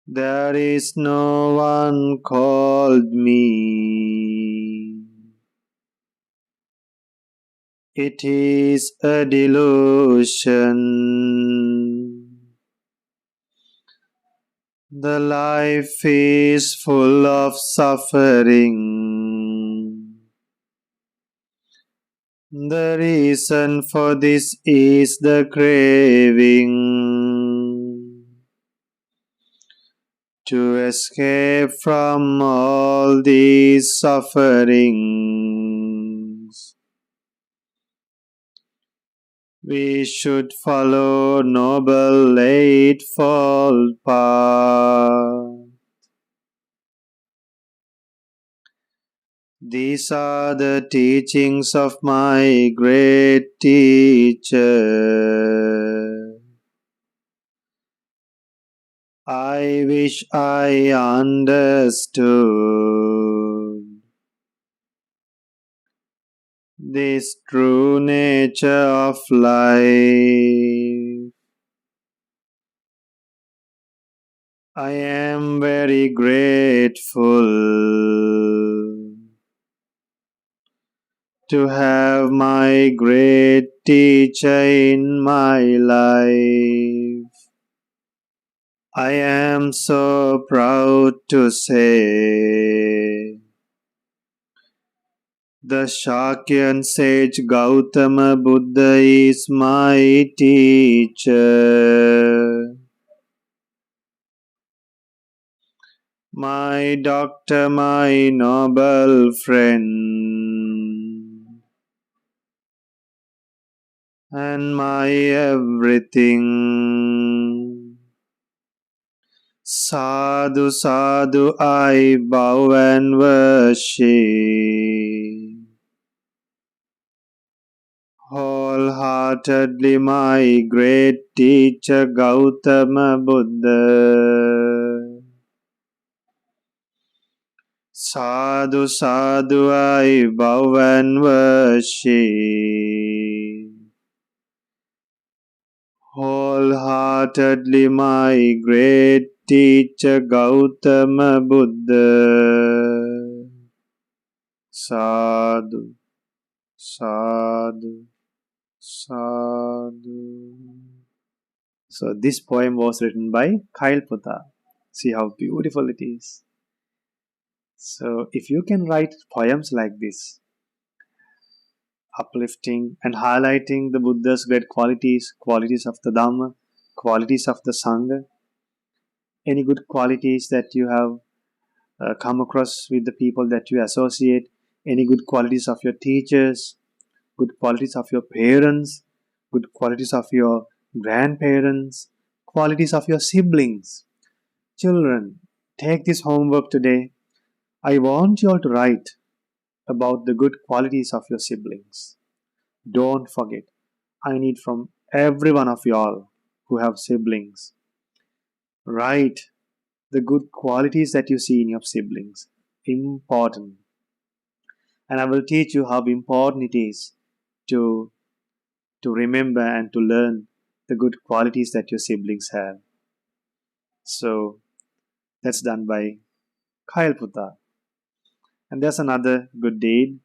There is no one called me. It is a delusion. The life is full of suffering. The reason for this is the craving to escape from all these sufferings. We should follow Noble Eightfold Path. These are the teachings of my great teacher. I wish I understood this true nature of life. I am very grateful to have my great teacher in my life. I am so proud to say the Shakyan sage Gautama Buddha is my teacher, my doctor, my noble friend, and my everything. Sadhu, sadhu, I bow and worship. Wholeheartedly my great teacher Gautama Buddha. Sadhu, sadhu, I bow and worship. Wholeheartedly my great teacher Gautama Buddha. Sadhu, sadhu, sadhu. So this poem was written by Kailputta. See how beautiful it is. So if you can write poems like this, uplifting and highlighting the Buddha's great qualities, qualities of the Dhamma, qualities of the Sangha, any good qualities that you have come across with the people that you associate, any good qualities of your teachers, good qualities of your parents, good qualities of your grandparents, qualities of your siblings. Children, take this homework today. I want you all to write about the good qualities of your siblings. Don't forget, I need from every one of y'all who have siblings. Write the good qualities that you see in your siblings. Important. And I will teach you how important it is to remember and to learn the good qualities that your siblings have. So that's done by Kyle Putta. And there's another good deed.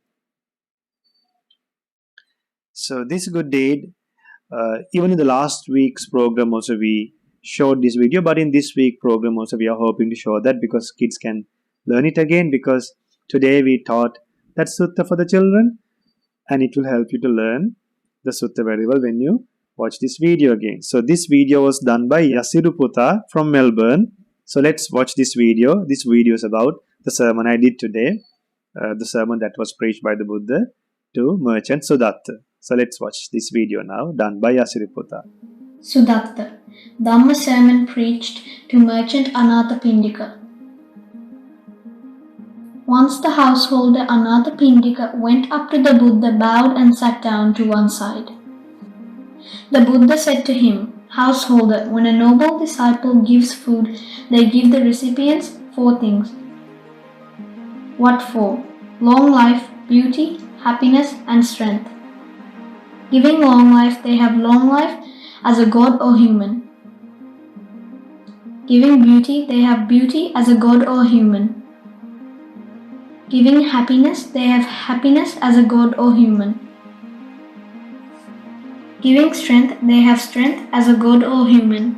So this good deed, even in the last week's program also we showed this video, but in this week program also we are hoping to show that because kids can learn it again, because today we taught that sutta for the children, and it will help you to learn the sutta very well when you watch this video again. So this video was done by Yasiru Putta from Melbourne. So let's watch this video. This video is about the sermon I did today, the sermon that was preached by the Buddha to merchant Shraddha. So let's watch this video now, done by Yasiru Putta. Shraddha, Dhamma sermon preached to merchant Anathapindika. Once the householder Anathapindika went up to the Buddha, bowed and sat down to one side. The Buddha said to him, "Householder, when a noble disciple gives food, they give the recipients 4 things. What for? Long life, beauty, happiness, and strength. Giving long life, they have long life as a god or human. Giving beauty, they have beauty as a god or human. Giving happiness, they have happiness as a god or human. Giving strength, they have strength as a god or human."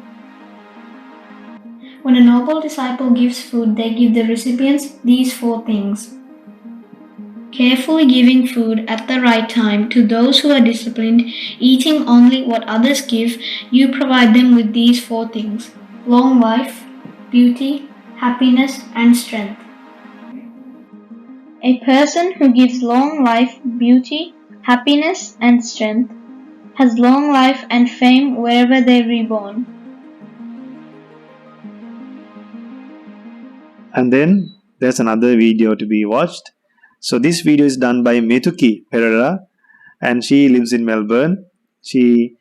When a noble disciple gives food, they give the recipients these 4 things. Carefully giving food at the right time to those who are disciplined, eating only what others give, you provide them with these 4 things: long life, beauty, happiness, and strength. A person who gives long life, beauty, happiness, and strength has long life and fame wherever they are reborn. And then there's another video to be watched. So this video is done by Metuki Pereira, and she lives in Melbourne. She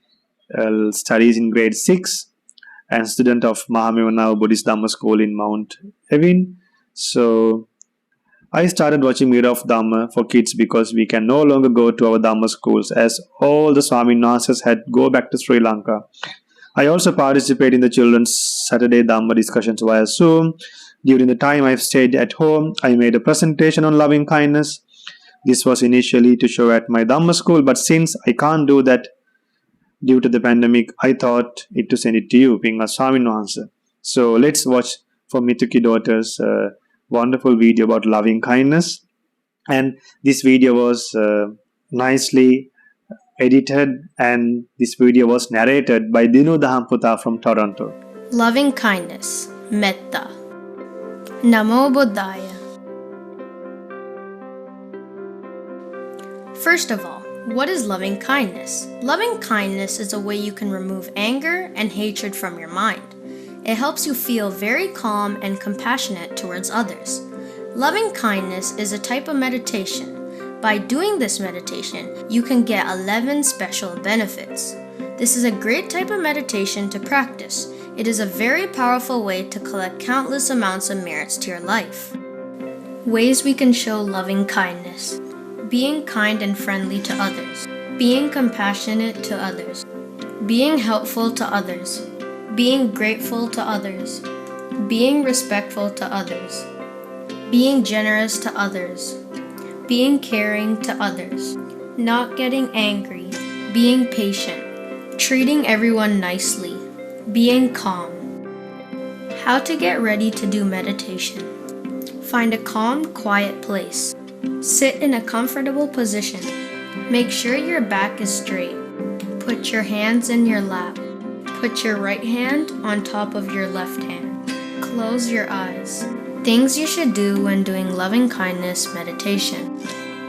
studies in grade 6 and student of Mahamevana Buddhist Dhamma School in Mount Evin. So I started watching Mirror of Dhamma for kids because we can no longer go to our Dhamma schools as all the Swami Nasas had go back to Sri Lanka. I also participate in the children's Saturday Dhamma discussions via Zoom. During the time I've stayed at home, I made a presentation on loving kindness. This was initially to show at my Dhamma school, but since I can't do that due to the pandemic, I thought it to send it to you, being a Swami Nahansa. So let's watch for Mituki daughter's wonderful video about loving kindness. And this video was nicely edited, and this video was narrated by Dinu Dahamputta from Toronto. Loving kindness, metta. Namo Buddhaya. First of all, what is loving kindness? Loving kindness is a way you can remove anger and hatred from your mind. It helps you feel very calm and compassionate towards others. Loving kindness is a type of meditation. By doing this meditation, you can get 11 special benefits. This is a great type of meditation to practice. It is a very powerful way to collect countless amounts of merits to your life. Ways we can show loving kindness: being kind and friendly to others, being compassionate to others, being helpful to others, being grateful to others, being respectful to others, being generous to others, being caring to others, not getting angry, being patient, treating everyone nicely, being calm. How to get ready to do meditation. Find a calm, quiet place. Sit in a comfortable position. Make sure your back is straight. Put your hands in your lap. Put your right hand on top of your left hand. Close your eyes. Things you should do when doing loving kindness meditation.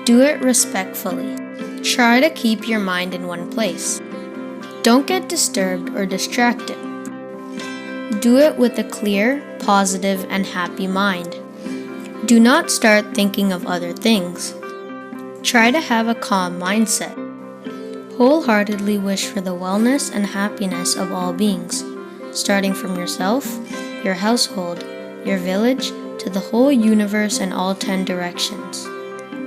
Do it respectfully. Try to keep your mind in one place. Don't get disturbed or distracted. Do it with a clear, positive, and happy mind. Do not start thinking of other things. Try to have a calm mindset. Wholeheartedly wish for the wellness and happiness of all beings, starting from yourself, your household, your village, to the whole universe and all 10 directions.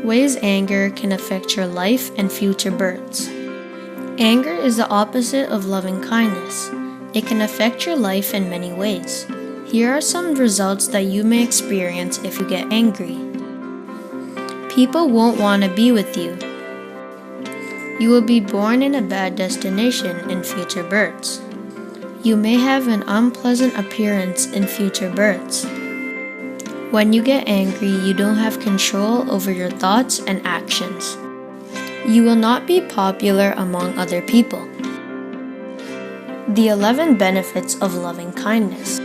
Ways anger can affect your life and future births. Anger is the opposite of loving kindness. It can affect your life in many ways. Here are some results that you may experience if you get angry. People won't want to be with you. You will be born in a bad destination in future births. You may have an unpleasant appearance in future births. When you get angry, you don't have control over your thoughts and actions. You will not be popular among other people. The 11 benefits of loving kindness.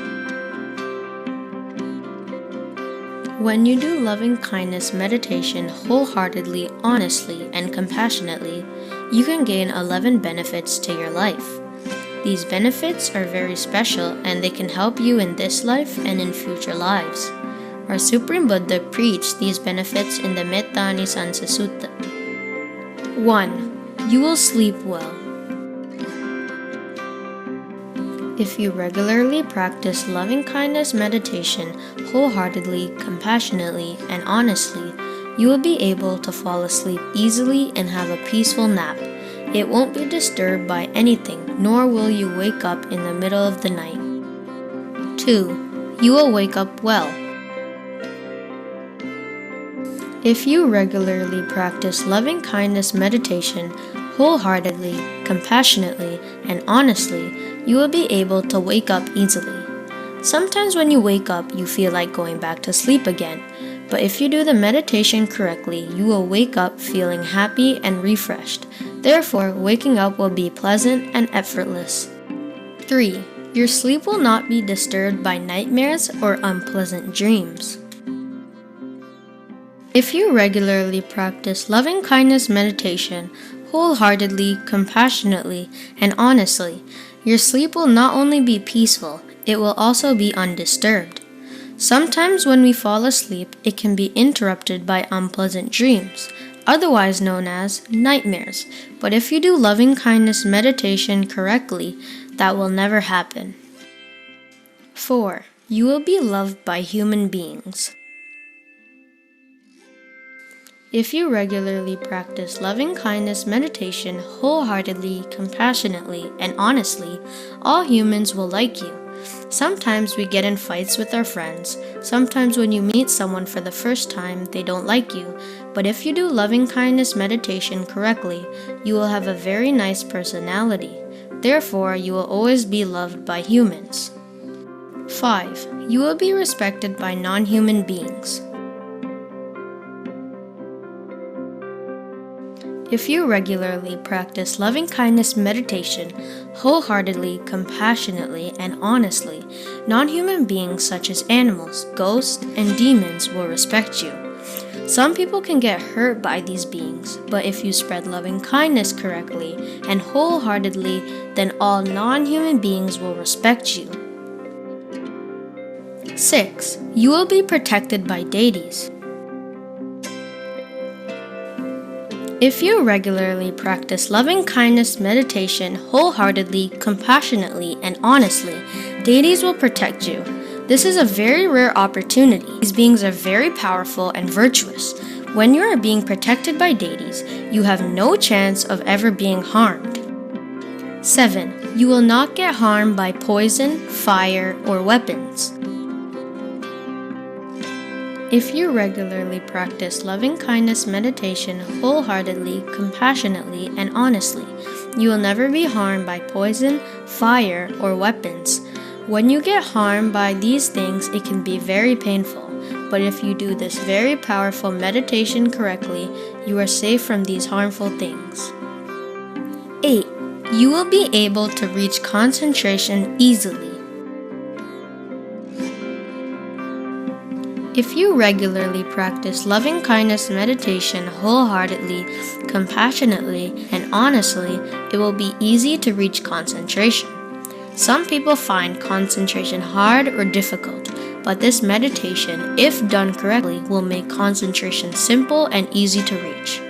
When you do loving kindness meditation wholeheartedly, honestly, and compassionately, you can gain 11 benefits to your life. These benefits are very special and they can help you in this life and in future lives. Our Supreme Buddha preached these benefits in the Metta Anisansa Sutta. 1. You will sleep well. If you regularly practice loving kindness meditation wholeheartedly, compassionately, and honestly, you will be able to fall asleep easily and have a peaceful nap. It won't be disturbed by anything, nor will you wake up in the middle of the night. 2. You will wake up well. If you regularly practice loving kindness meditation wholeheartedly, compassionately, and honestly, you will be able to wake up easily. Sometimes when you wake up, you feel like going back to sleep again, but if you do the meditation correctly, you will wake up feeling happy and refreshed. Therefore, waking up will be pleasant and effortless. 3. Your sleep will not be disturbed by nightmares or unpleasant dreams. If you regularly practice loving kindness meditation wholeheartedly, compassionately, and honestly, your sleep will not only be peaceful, it will also be undisturbed. Sometimes when we fall asleep, it can be interrupted by unpleasant dreams, otherwise known as nightmares. But if you do loving kindness meditation correctly, that will never happen. 4. You will be loved by human beings. If you regularly practice loving kindness meditation wholeheartedly, compassionately, and honestly, all humans will like you. Sometimes we get in fights with our friends. Sometimes when you meet someone for the first time, they don't like you. But if you do loving kindness meditation correctly, you will have a very nice personality. Therefore, you will always be loved by humans. 5. You will be respected by non-human beings. If you regularly practice loving kindness meditation wholeheartedly, compassionately, and honestly, non-human beings such as animals, ghosts, and demons will respect you. Some people can get hurt by these beings, but if you spread loving kindness correctly and wholeheartedly, then all non-human beings will respect you. 6. You will be protected by deities. If you regularly practice loving kindness meditation wholeheartedly, compassionately, and honestly, deities will protect you. This is a very rare opportunity. These beings are very powerful and virtuous. When you are being protected by deities, you have no chance of ever being harmed. 7. You will not get harmed by poison, fire, or weapons. If you regularly practice loving kindness meditation wholeheartedly, compassionately, and honestly, you will never be harmed by poison, fire, or weapons. When you get harmed by these things, it can be very painful. But if you do this very powerful meditation correctly, you are safe from these harmful things. 8. You will be able to reach concentration easily. If you regularly practice loving kindness meditation wholeheartedly, compassionately, and honestly, it will be easy to reach concentration. Some people find concentration hard or difficult, but this meditation, if done correctly, will make concentration simple and easy to reach.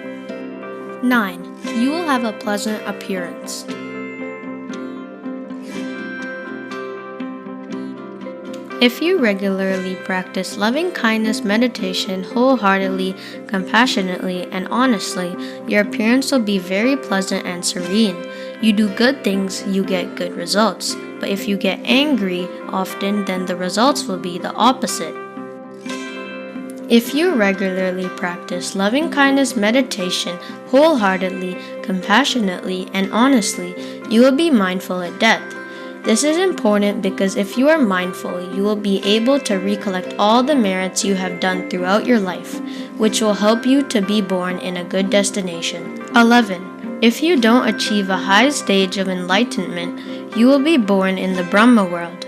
9. You will have a pleasant appearance. If you regularly practice loving kindness meditation wholeheartedly, compassionately, and honestly, your appearance will be very pleasant and serene. You do good things, you get good results. But if you get angry often, then the results will be the opposite. If you regularly practice loving kindness meditation wholeheartedly, compassionately, and honestly, you will be mindful at death. This is important because if you are mindful, you will be able to recollect all the merits you have done throughout your life, which will help you to be born in a good destination. 11. If you don't achieve a high stage of enlightenment, you will be born in the Brahma World.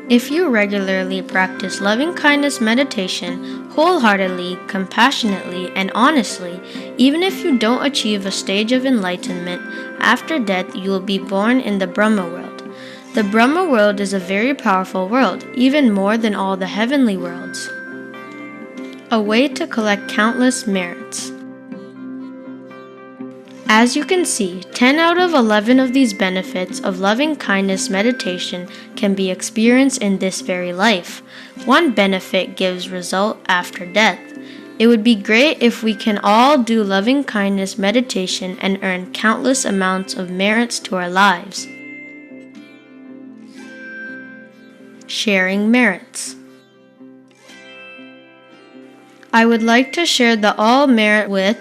If you regularly practice loving kindness meditation wholeheartedly, compassionately, and honestly, even if you don't achieve a stage of enlightenment, after death you will be born in the Brahma World. The Brahma World is a very powerful world, even more than all the heavenly worlds. A way to collect countless merits. As you can see, 10 out of 11 of these benefits of loving kindness meditation can be experienced in this very life. One benefit gives result after death. It would be great if we can all do loving kindness meditation and earn countless amounts of merits to our lives. Sharing merits. I would like to share the all merit with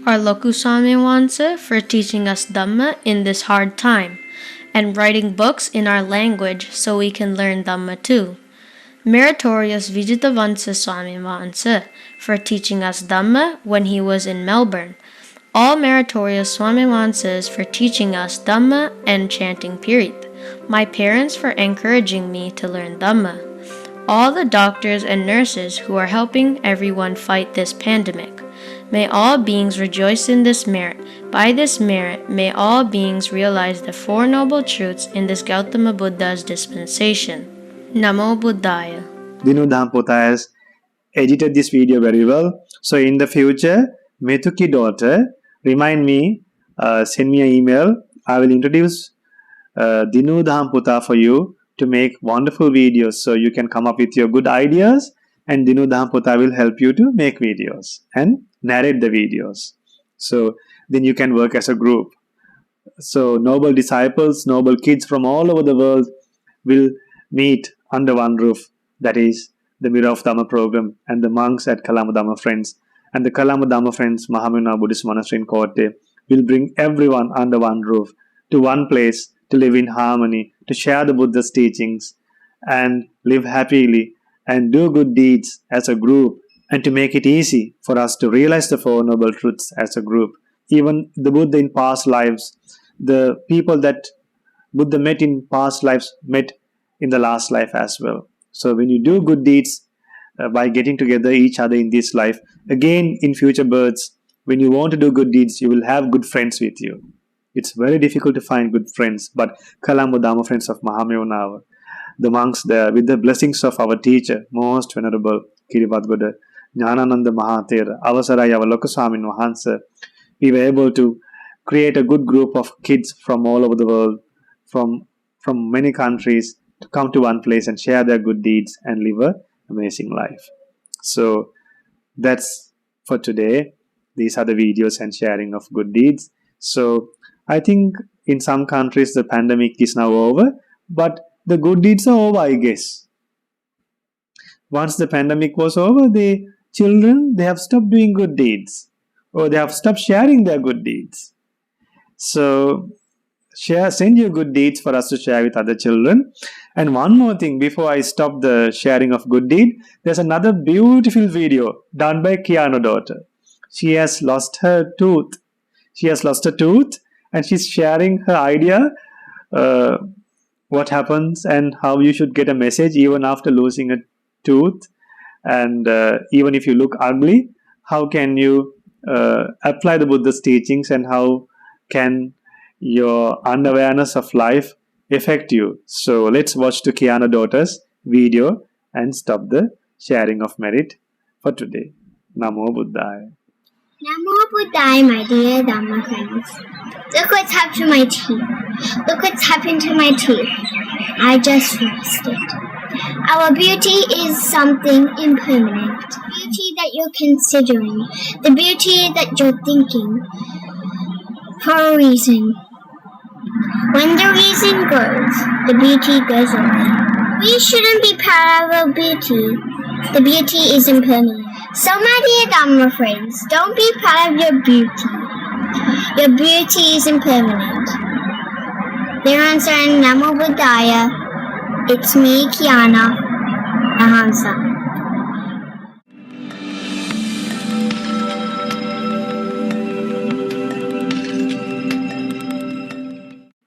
our Loku Swami Wansa for teaching us Dhamma in this hard time, and writing books in our language so we can learn Dhamma too. Meritorious Vijitavansa Swami Wansa for teaching us Dhamma when he was in Melbourne. All meritorious Swami Wansas for teaching us Dhamma and chanting Pirit. My parents for encouraging me to learn Dhamma. All the doctors and nurses who are helping everyone fight this pandemic. May all beings rejoice in this merit. By this merit, may all beings realize the Four Noble Truths in this Gautama Buddha's dispensation. Namo Buddhaya. Dinu Dhampota has edited this video very well. So in the future, Methuki daughter, remind me, send me an email. I will introduce Dinu Dhampota for you to make wonderful videos. So you can come up with your good ideas, and Dinu Dhampota will help you to make videos and narrate the videos. So then you can work as a group. So noble disciples, noble kids from all over the world will meet under one roof. That is the Mirror of Dhamma program and the monks at Kalama Dhamma Friends. And the Kalama Dhamma Friends Mahamuna Buddhist Monastery in Kotte will bring everyone under one roof to one place to live in harmony, to share the Buddha's teachings and live happily and do good deeds as a group, and to make it easy for us to realize the Four Noble Truths as a group. Even the Buddha in past lives, the people that Buddha met in past lives met in the last life as well. So when you do good deeds by getting together each other in this life, again in future births, when you want to do good deeds, you will have good friends with you. It's very difficult to find good friends, but Kalama Dhamma Friends of Mahamevanawa, the monks there, with the blessings of our teacher, most venerable Kirivatgoda Jnanananda Mahathera, Avasarai, our Lokaswamin Wahansa, we were able to create a good group of kids from all over the world, from many countries, to come to one place and share their good deeds and live an amazing life. So that's for today. These are the videos and sharing of good deeds. So I think in some countries the pandemic is now over, but the good deeds are over, I guess. Once the pandemic was over, the children, they have stopped doing good deeds, or they have stopped sharing their good deeds. So send your good deeds for us to share with other children. And one more thing, before I stop the sharing of good deed, there's another beautiful video done by Kiano daughter. She has lost her tooth. She has lost a tooth, and she's sharing her idea what happens and how you should get a message even after losing a tooth, and even if you look ugly, how can you apply the Buddha's teachings, and how can your unawareness of life affect you. So let's watch to Kiana daughter's video and stop the sharing of merit for today. Namo Buddhaya. Namo Buddhaya, my dear Dhamma friends. Look what's happened to my teeth. Look what's happened to my teeth. I just lost it. Our beauty is something impermanent. The beauty that you're considering. The beauty that you're thinking. For a reason. When the reason goes, the beauty goes away. We shouldn't be proud of our beauty. The beauty is impermanent. So my dear Dhamma friends, don't be proud of your beauty. Your beauty is impermanent. Dear answer in Namo Buddhaya, it's me, Kiana, Ahansa.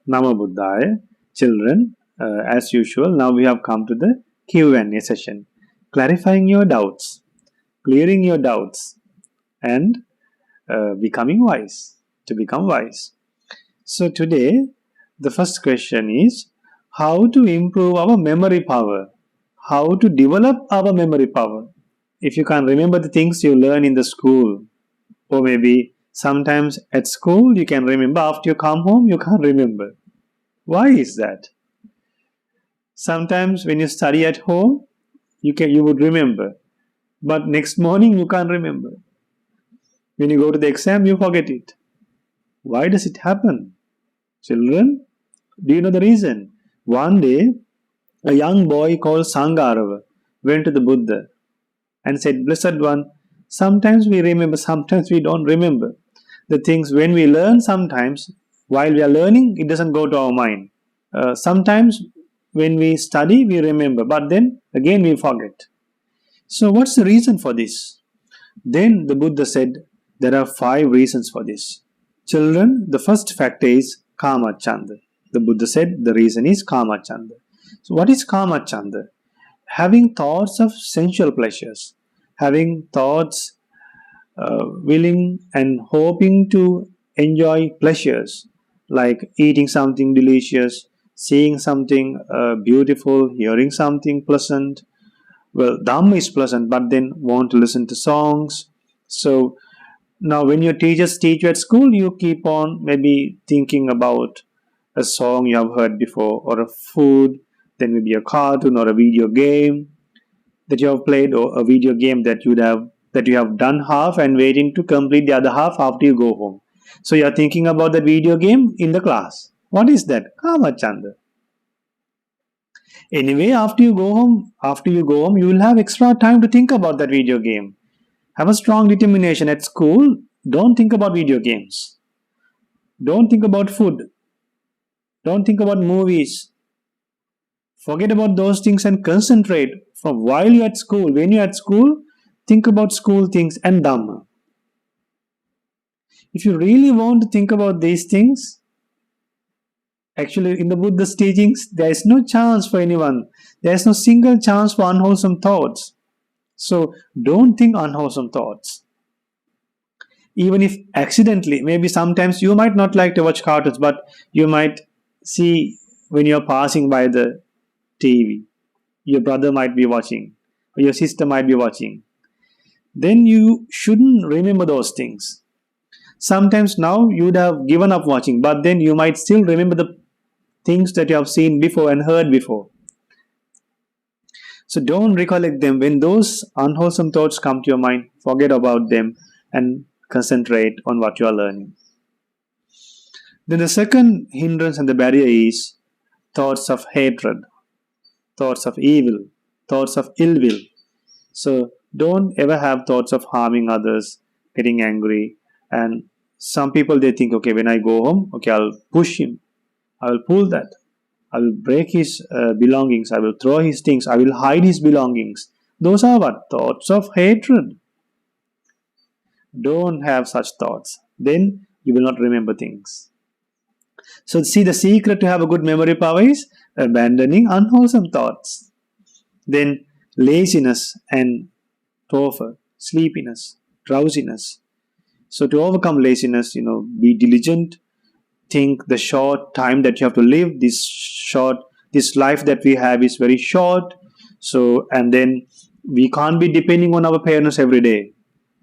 Namo Buddhaya. Children, as usual, now we have come to the Q&A session. Clarifying your doubts, clearing your doubts, and becoming wise, to become wise. So today, the first question is, how to improve our memory power? How to develop our memory power? If you can't remember the things you learn in the school, or maybe sometimes at school you can remember, after you come home you can't remember. Why is that? Sometimes when you study at home, you would remember, but next morning you can't remember. When you go to the exam, you forget it. Why does it happen? Children, do you know the reason? One day, a young boy called Sangarava went to the Buddha and said, Blessed One, sometimes we remember, sometimes we don't remember. The things when we learn, sometimes while we are learning, it doesn't go to our mind. Sometimes when we study, we remember, but then again we forget. So what's the reason for this? Then the Buddha said, there are 5 reasons for this. Children, the first factor is Kama Chanda. The Buddha said the reason is Kama Chanda. So what is Kama Chanda? Having thoughts of sensual pleasures, having thoughts willing and hoping to enjoy pleasures like eating something delicious, seeing something beautiful, hearing something pleasant. Well, Dhamma is pleasant, but then want to listen to songs. So now when your teachers teach you at school, you keep on maybe thinking about a song you have heard before, or a food, then maybe a cartoon or a video game that you have played, or a video game that you have done half and waiting to complete the other half after you go home. So you are thinking about that video game in the class. What is that? Kama Chanda. Anyway, after you go home, you will have extra time to think about that video game. Have a strong determination at school. Don't think about video games. Don't think about food. Don't think about movies. Forget about those things and concentrate from while you're at school. When you're at school, think about school things and Dhamma. If you really want to think about these things, actually in the Buddha's teachings, there is no chance for anyone. There is no single chance for unwholesome thoughts. So don't think unwholesome thoughts. Even if accidentally, maybe sometimes you might not like to watch cartoons, but you might see when you're passing by the TV, your brother might be watching, or your sister might be watching. Then you shouldn't remember those things. Sometimes now you would have given up watching, but then you might still remember the things that you have seen before and heard before. So don't recollect them. When those unwholesome thoughts come to your mind, forget about them and concentrate on what you are learning. Then the second hindrance and the barrier is thoughts of hatred, thoughts of evil, thoughts of ill will. So don't ever have thoughts of harming others, getting angry. And some people, they think, okay, when I go home, okay, I'll push him, I will pull that, I will break his belongings, I will throw his things, I will hide his belongings. Those are what? Thoughts of hatred. Don't have such thoughts. Then you will not remember things. So see, the secret to have a good memory power is abandoning unwholesome thoughts. Then laziness and torpor, sleepiness, drowsiness. So to overcome laziness, be diligent. Think the short time that you have to live. This life that we have is very short. So, and then we can't be depending on our parents every day.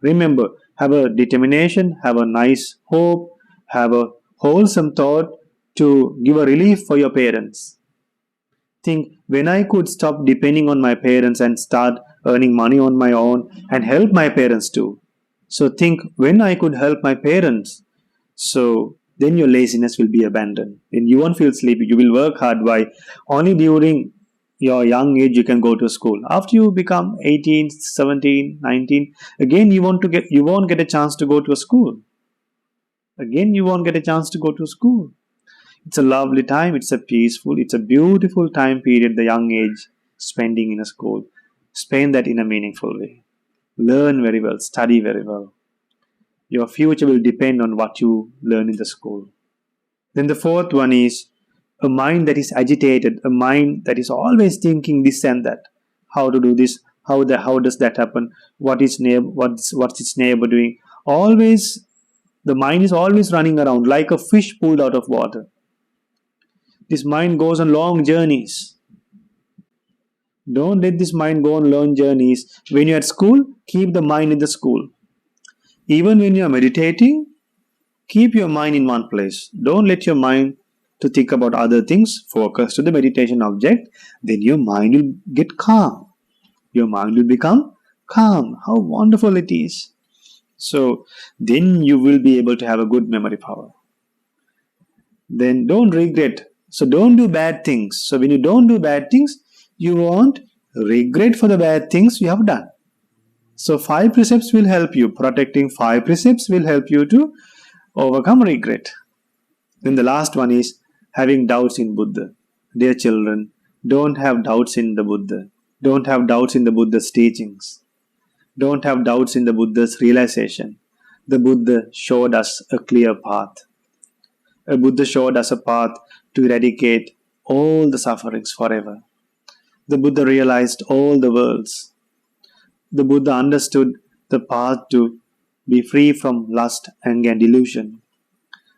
Remember, have a determination, have a nice hope, have a wholesome thought to give a relief for your parents. Think, when I could stop depending on my parents and start earning money on my own and help my parents too. So think, when I could help my parents. So then your laziness will be abandoned. Then you won't feel sleepy. You will work hard. Why? Only during your young age you can go to school. After you become 18, 17, 19, again you won't get a chance to go to a school. Again you won't get a chance to go to school. It's a lovely time. It's a beautiful time period, the young age spending in a school. Spend that in a meaningful way. Learn very well. Study very well. Your future will depend on what you learn in the school. Then the fourth one is a mind that is agitated, a mind that is always thinking this and that. How to do this? How does that happen? What's its neighbor doing? Always, the mind is always running around like a fish pulled out of water. This mind goes on long journeys. Don't let this mind go on long journeys. When you're at school, keep the mind in the school. Even when you're meditating, keep your mind in one place. Don't let your mind to think about other things. Focus to the meditation object. Then your mind will get calm. Your mind will become calm. How wonderful it is. So then you will be able to have a good memory power. Then don't regret. So don't do bad things. So when you don't do bad things, you won't regret for the bad things you have done. So 5 precepts will help you. Protecting 5 precepts will help you to overcome regret. Then the last one is having doubts in Buddha. Dear children, don't have doubts in the Buddha. Don't have doubts in the Buddha's teachings. Don't have doubts in the Buddha's realization. The Buddha showed us a clear path. A Buddha showed us a path to eradicate all the sufferings forever. The Buddha realized all the worlds. The Buddha understood the path to be free from lust, anger, and delusion.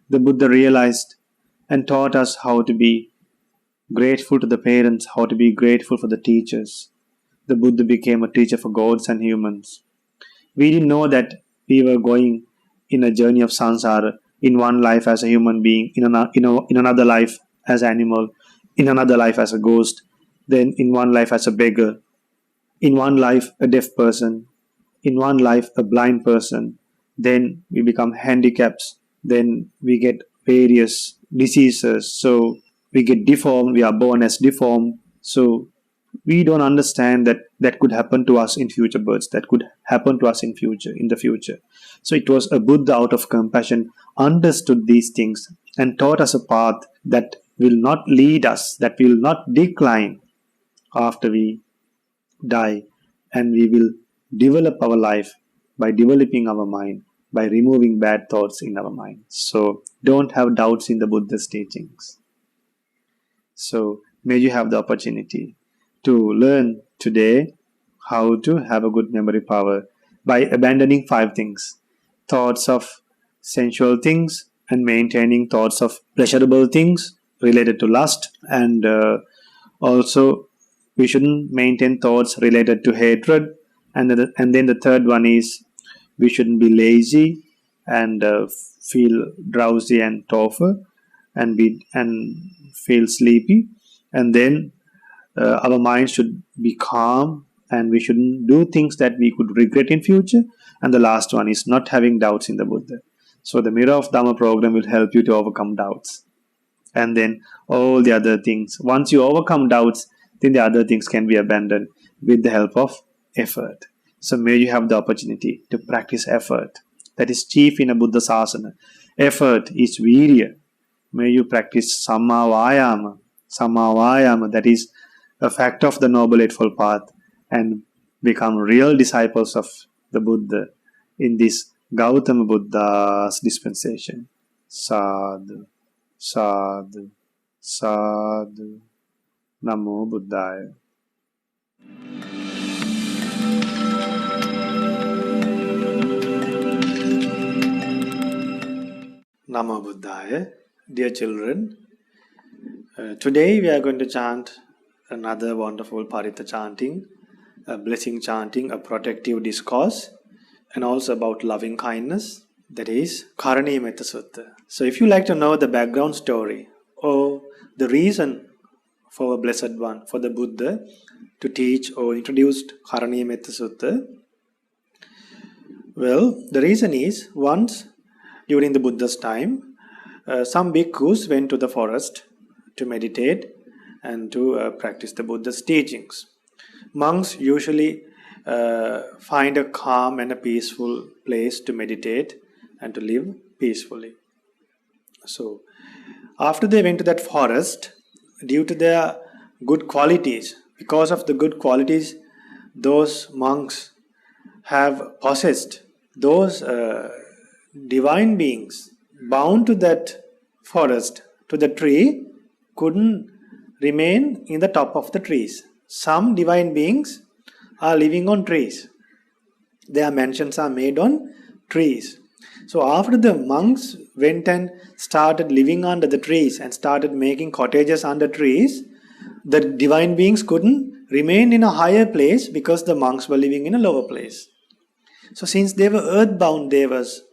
The Buddha realized and taught us how to be grateful to the parents, how to be grateful for the teachers. The Buddha became a teacher for gods and humans. We didn't know that we were going in a journey of samsara, in one life as a human being, in another life as an animal, in another life as a ghost, then in one life as a beggar, in one life a deaf person, in one life a blind person, then we become handicapped, then we get various diseases, so we get deformed, we are born as deformed, so we don't understand that could happen to us in future births, that could happen to us in the future. So it was a Buddha out of compassion understood these things and taught us a path that will not lead us, that will not decline after we die, and we will develop our life by developing our mind, by removing bad thoughts in our mind. So don't have doubts in the Buddha's teachings. So may you have the opportunity to learn today how to have a good memory power by abandoning 5 things: thoughts of sensual things and maintaining thoughts of pleasurable things related to lust, and also we shouldn't maintain thoughts related to hatred, and then the third one is we shouldn't be lazy and feel drowsy and torpor and feel sleepy, and then our mind should be calm and we shouldn't do things that we could regret in future, and the last one is not having doubts in the Buddha. So the Mirror of Dhamma program will help you to overcome doubts, and then all the other things, once you overcome doubts, then the other things can be abandoned with the help of effort. So may you have the opportunity to practice effort. That is chief in a Buddha Sasana. Effort is virya. May you practice Samma Vayama. Samma Vayama, that is a fact of the Noble Eightfold Path, and become real disciples of the Buddha in this Gautama Buddha's dispensation. Sadhu, sadhu, sadhu. Namo Buddhaya. Namo Buddhaya. Dear children, today we are going to chant another wonderful Parita chanting, a blessing chanting, a protective discourse, and also about loving kindness, that is Karaniya Metta Sutta. So if you like to know the background story or the reason for a Blessed One, for the Buddha to teach or introduced Karaniya Metta Sutta, well, the reason is once during the Buddha's time, some bhikkhus went to the forest to meditate and to practice the Buddha's teachings. Monks usually find a calm and a peaceful place to meditate and to live peacefully. So, after they went to that forest, due to their good qualities, because of the good qualities those monks have possessed, those divine beings bound to that forest, to the tree, couldn't remain in the top of the trees. Some divine beings are living on trees. Their mansions are made on trees. So after the monks went and started living under the trees and started making cottages under trees, the divine beings couldn't remain in a higher place because the monks were living in a lower place. So since they were earthbound devas,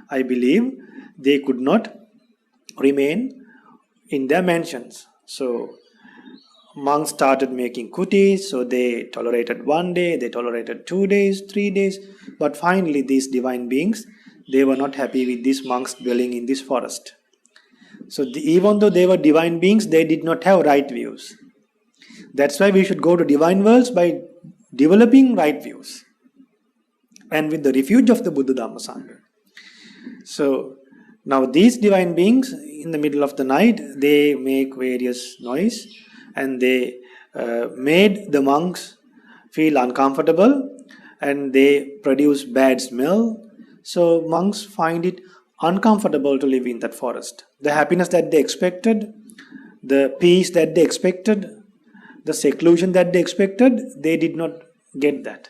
I believe they could not remain in their mansions. So monks started making kutis, so they tolerated 1 day, they tolerated 2 days, 3 days, but finally these divine beings, they were not happy with these monks dwelling in this forest. So even though they were divine beings, they did not have right views. That's why we should go to divine worlds by developing right views and with the refuge of the Buddha Dhamma Sangha. So now these divine beings, in the middle of the night, they make various noise and they made the monks feel uncomfortable and they produce bad smell. So monks find it uncomfortable to live in that forest. The happiness that they expected, the peace that they expected, the seclusion that they expected, they did not get that.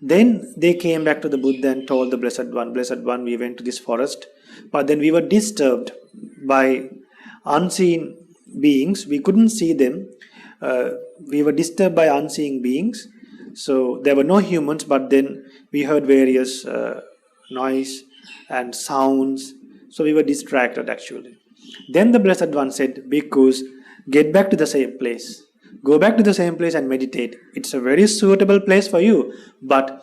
Then they came back to the Buddha and told the Blessed One, we went to this forest, but then we were disturbed by unseen beings. We couldn't see them. We were disturbed by unseen beings. So there were no humans, but then we heard various noise and sounds. So we were distracted actually. Then the Blessed One said, Bhikkhus, get back to the same place. Go back to the same place and meditate. It's a very suitable place for you, but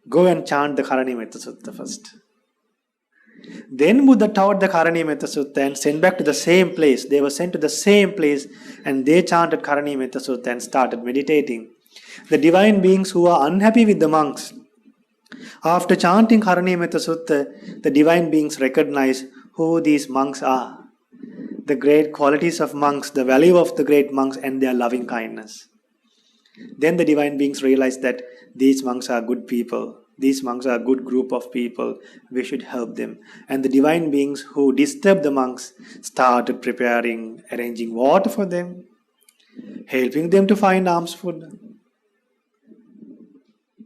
go and chant the Karaniya Metta Sutta first. Then Buddha taught the Karaniya Metta Sutta and sent back to the same place. They were sent to the same place and they chanted Karaniya Metta Sutta and started meditating. The divine beings who are unhappy with the monks, after chanting Karaniya Metta Sutta, the divine beings recognize who these monks are, the great qualities of monks, the value of the great monks and their loving kindness. Then the divine beings realize that these monks are good people. These monks are a good group of people. We should help them. And the divine beings who disturbed the monks started preparing, arranging water for them, helping them to find alms food.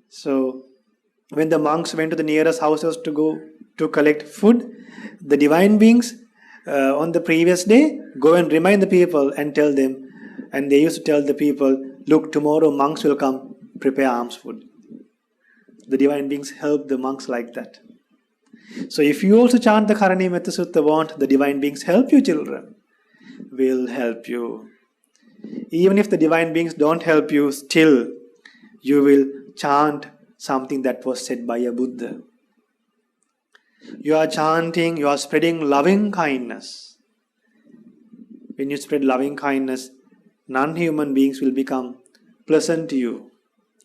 So when the monks went to the nearest houses to go to collect food, the divine beings on the previous day go and remind the people and tell them, and they used to tell the people, look, tomorrow monks will come prepare alms food. The divine beings help the monks like that. So if you also chant the Karaniya Metta Sutta, won't the divine beings help you, children? Will help you. Even if the divine beings don't help you, still you will chant something that was said by a Buddha. You are chanting, you are spreading loving kindness. When you spread loving kindness, non-human beings will become pleasant to you.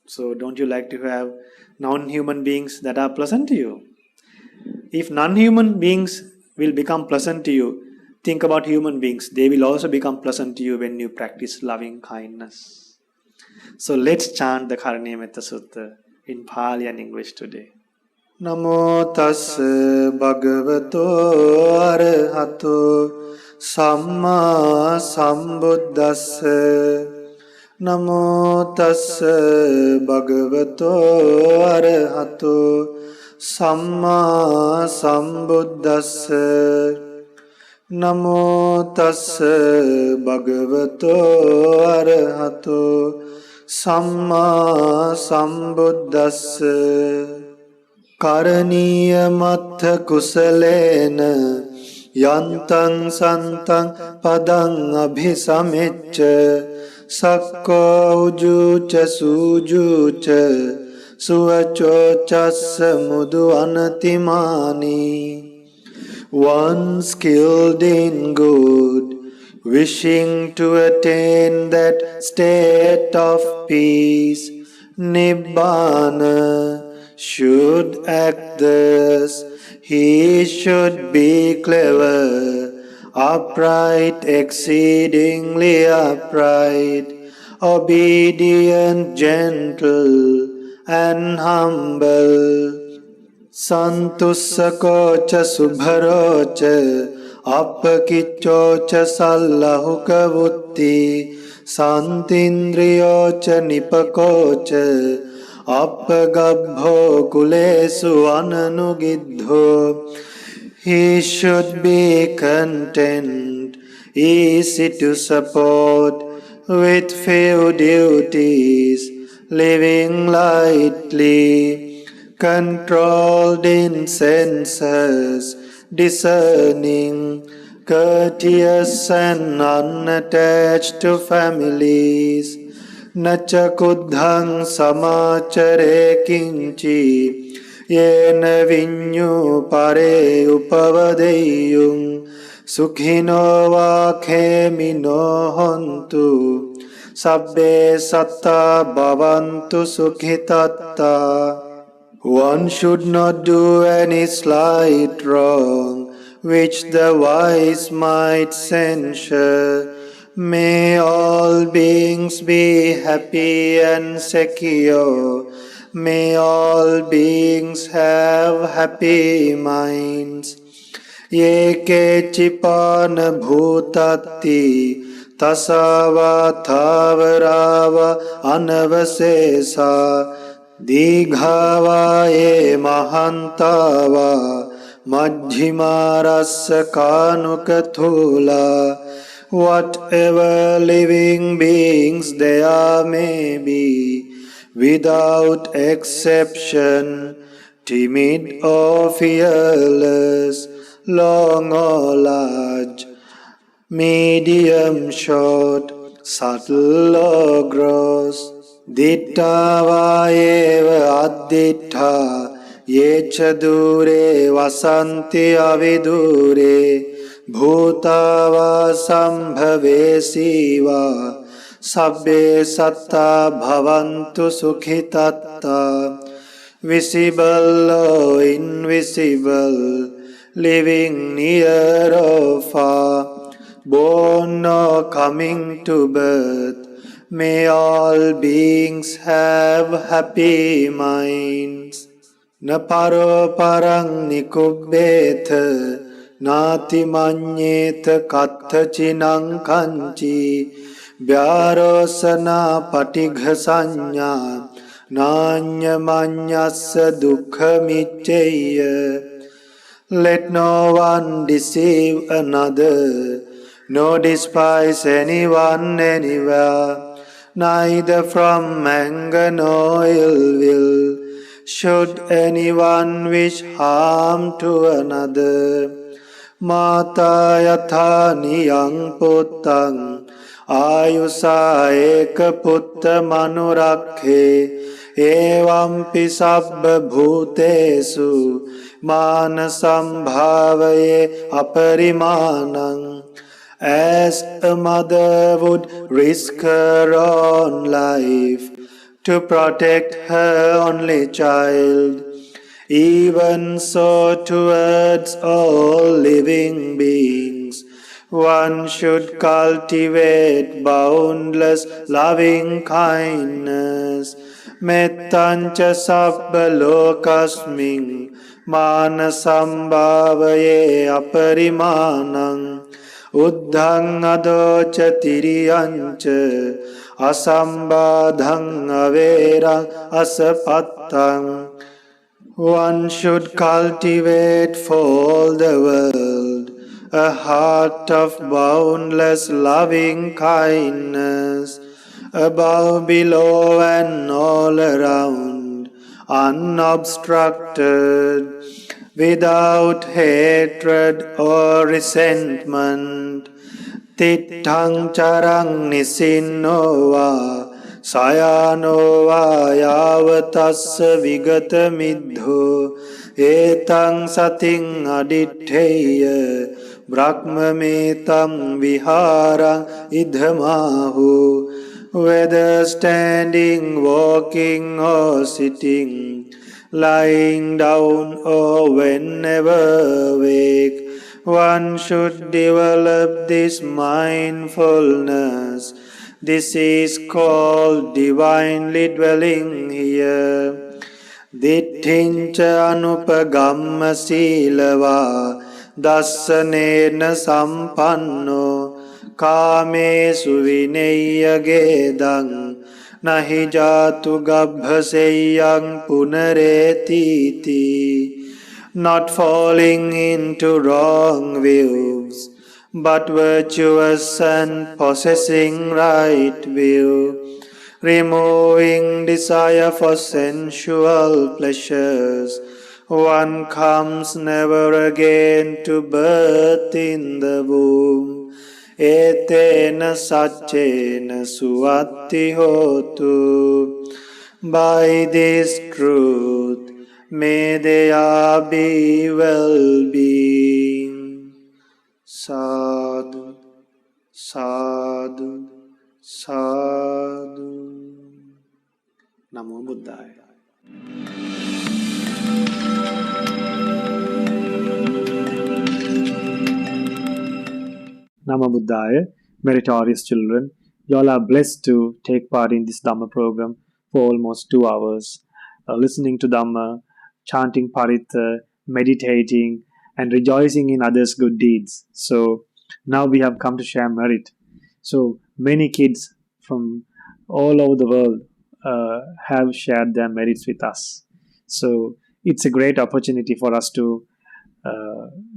So don't you like to have non-human beings that are pleasant to you? If non-human beings will become pleasant to you, think about human beings. They will also become pleasant to you when you practice loving kindness. So let's chant the Karaniya Metta Sutta in Pali and English today. Namo tassa bhagavato arahato Samma Sambuddhassa. Namo tassa bhagavato arahato Samma Sambuddhassa. Namo tassa bhagavato arahato Samma Sambuddhassa. Karaniya mattha kusalena yantan santang padang abhisamecca sakko ujuca sujuca suvaco chassa mudu anatimani. One skilled in good, wishing to attain that state of peace, Nibbana, should act thus. He should be clever, upright, exceedingly upright, obedient, gentle, and humble. Santussakocha subharocha appakiccocha sallahukavutti santindriyocha nipakocha appagabho kulesu ananugidho. He should be content, easy to support, with few duties, living lightly, controlled in senses, discerning, courteous and unattached to families. Nacha kuddhang samachare kinchi yena vinyu pare upavadeyung sukhino vakhemino hontu sabbe satta bhavantu sukhitatta. One should not do any slight wrong which the wise might censure. May all beings be happy and secure. May all beings have happy minds. Ye kechipana bhutatti tasava thavarava anavasesa Digha ye mahantava majhimarasa kanukathula. Whatever living beings there may be, without exception, timid or fearless, long or large, medium, short, subtle or gross, ditta va eva additta yecha dure vasanti avidure bhuta va sambhavesi va sabbe satta bhavantu sukhitatta. Visible or invisible, living near or far, born or coming to birth, may all beings have happy minds. Na paro parang nikubbetha nati manyeta katha chinang kanchi vyarosana patigha sanya nanya manyasa dukha micceya. Let no one deceive another, nor despise anyone anywhere, neither from anger nor ill will should anyone wish harm to another. Mata yatha niyang puttang ayusa eka putta manurakhe evampi sabba bhutesu manasam bhavaye aparimanang. As a mother would risk her own life to protect her only child, even so towards all living beings one should cultivate boundless loving kindness. Mettancha sabba lokasmin manasam bhavaye aparimanang. Uddhang adocha tiriyancha asambadhang averang asapattang. One should cultivate for all the world a heart of boundless loving kindness, above, below, and all around, unobstructed, without hatred or resentment. Tittang charang nisinova sayanova yavatassa vigata middho etang sating aditteya brahmametam vihara idhamahu. Whether standing, walking or sitting, lying down or whenever awake, one should develop this mindfulness. This is called divinely dwelling here. Dittincha anupagamma silava dassanena sampanno kamesu vineyya gedang nahi jatu gabhaseyang punaretiti. Not falling into wrong views, but virtuous and possessing right view, removing desire for sensual pleasures, one comes never again to birth in the womb. Etena saccena suatti hotu. By this truth, may there be well-being. Sadhu, sadhu, sadhu. Namo Buddhaya. Namo Buddhaya, meritorious children. You all are blessed to take part in this Dhamma program for almost 2 hours, listening to Dhamma, chanting Paritha, meditating, and rejoicing in others' good deeds. So now we have come to share merit. So many kids from all over the world have shared their merits with us. So it's a great opportunity for us to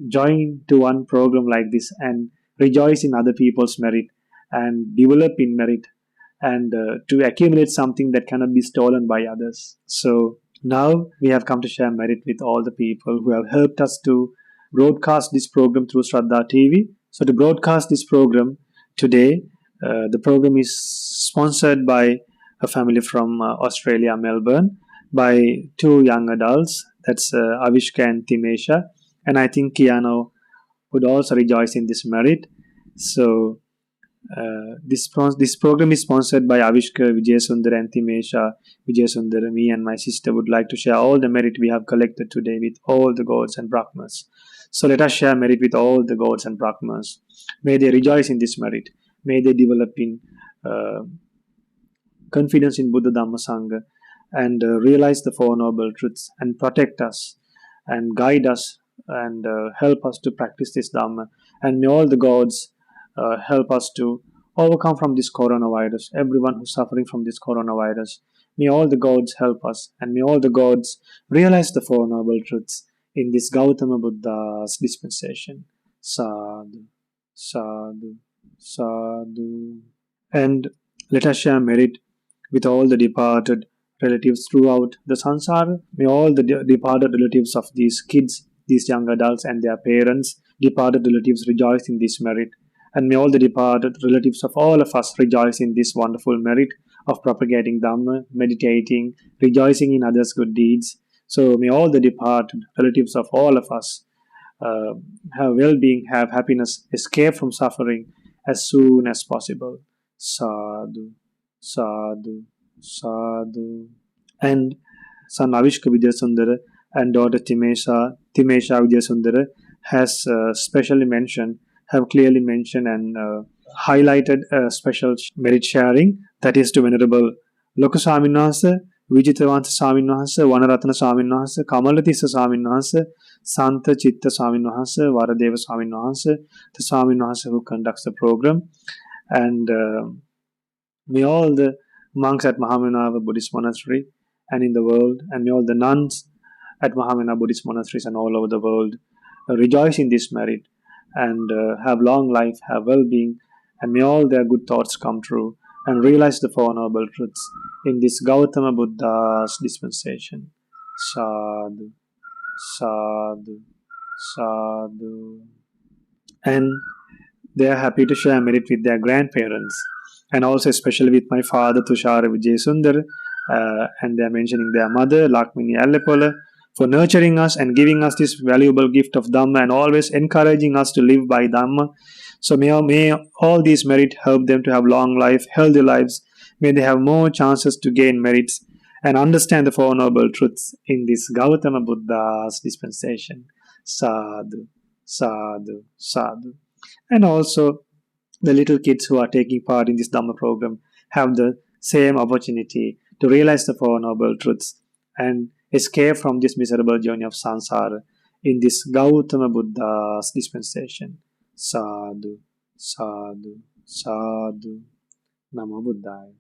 join to one program like this and rejoice in other people's merit and develop in merit and to accumulate something that cannot be stolen by others. So now we have come to share merit with all the people who have helped us to broadcast this program through ShraddhaTV. So to broadcast this program today, the program is sponsored by a family from Australia, Melbourne, by 2 young adults. That's Avishka and Timesha. And I think Kiano would also rejoice in this merit. So this program is sponsored by Avishka, Vijayasundar and Timesha. Vijayasundar, me and my sister would like to share all the merit we have collected today with all the gods and Brahmas. So let us share merit with all the gods and Brahmas. May they rejoice in this merit. May they develop in confidence in Buddha Dhamma Sangha and realize the Four Noble Truths and protect us and guide us and help us to practice this Dhamma. And may all the gods help us to overcome from this coronavirus. Everyone who's suffering from this coronavirus, may all the gods help us, and may all the gods realize the Four Noble Truths in this Gautama Buddha's dispensation. Sadhu, sadhu, sadhu. And let us share merit with all the departed relatives throughout the samsara. May all the departed relatives of these kids, these young adults and their parents, departed relatives rejoice in this merit. And may all the departed relatives of all of us rejoice in this wonderful merit of propagating Dhamma, meditating, rejoicing in others' good deeds. So may all the departed relatives of all of us have well-being, have happiness, escape from suffering as soon as possible. Sadhu, sadhu, sadhu. And son Avishka Vijayasundara and daughter Timesha Vijayasundara has specially mentioned, have clearly mentioned and highlighted a special merit sharing, that is to Venerable Loka Swamin Wahanse, Vijitawanta Swamin Wahanse, Vanaratana Swamin Wahanse, Kamalatissa Swamin Wahanse, Santa Chitta Swamin Wahanse, Varadeva Swamin Wahanse, the Swamin Wahanse who conducts the program, and may all the monks at Mahamanava Buddhist Monastery and in the world, and may all the nuns at Mahamanava Buddhist monasteries and all over the world rejoice in this merit and have long life, have well-being, and may all their good thoughts come true and realize the Four Noble Truths in this Gautama Buddha's dispensation. Sadhu, sadhu, sadhu. And they are happy to share merit with their grandparents and also especially with my father Tushara Vijayasundar, and they are mentioning their mother Lakmini Allepola for nurturing us and giving us this valuable gift of Dhamma and always encouraging us to live by Dhamma. So may all these merit help them to have long life, healthy lives. May they have more chances to gain merits and understand the Four Noble Truths in this Gautama Buddha's dispensation. Sadhu, sadhu, sadhu. And also the little kids who are taking part in this Dhamma program have the same opportunity to realize the Four Noble Truths and escape from this miserable journey of samsara in this Gautama Buddha's dispensation. Sadhu, sadhu, sadhu. Namo Buddhaya.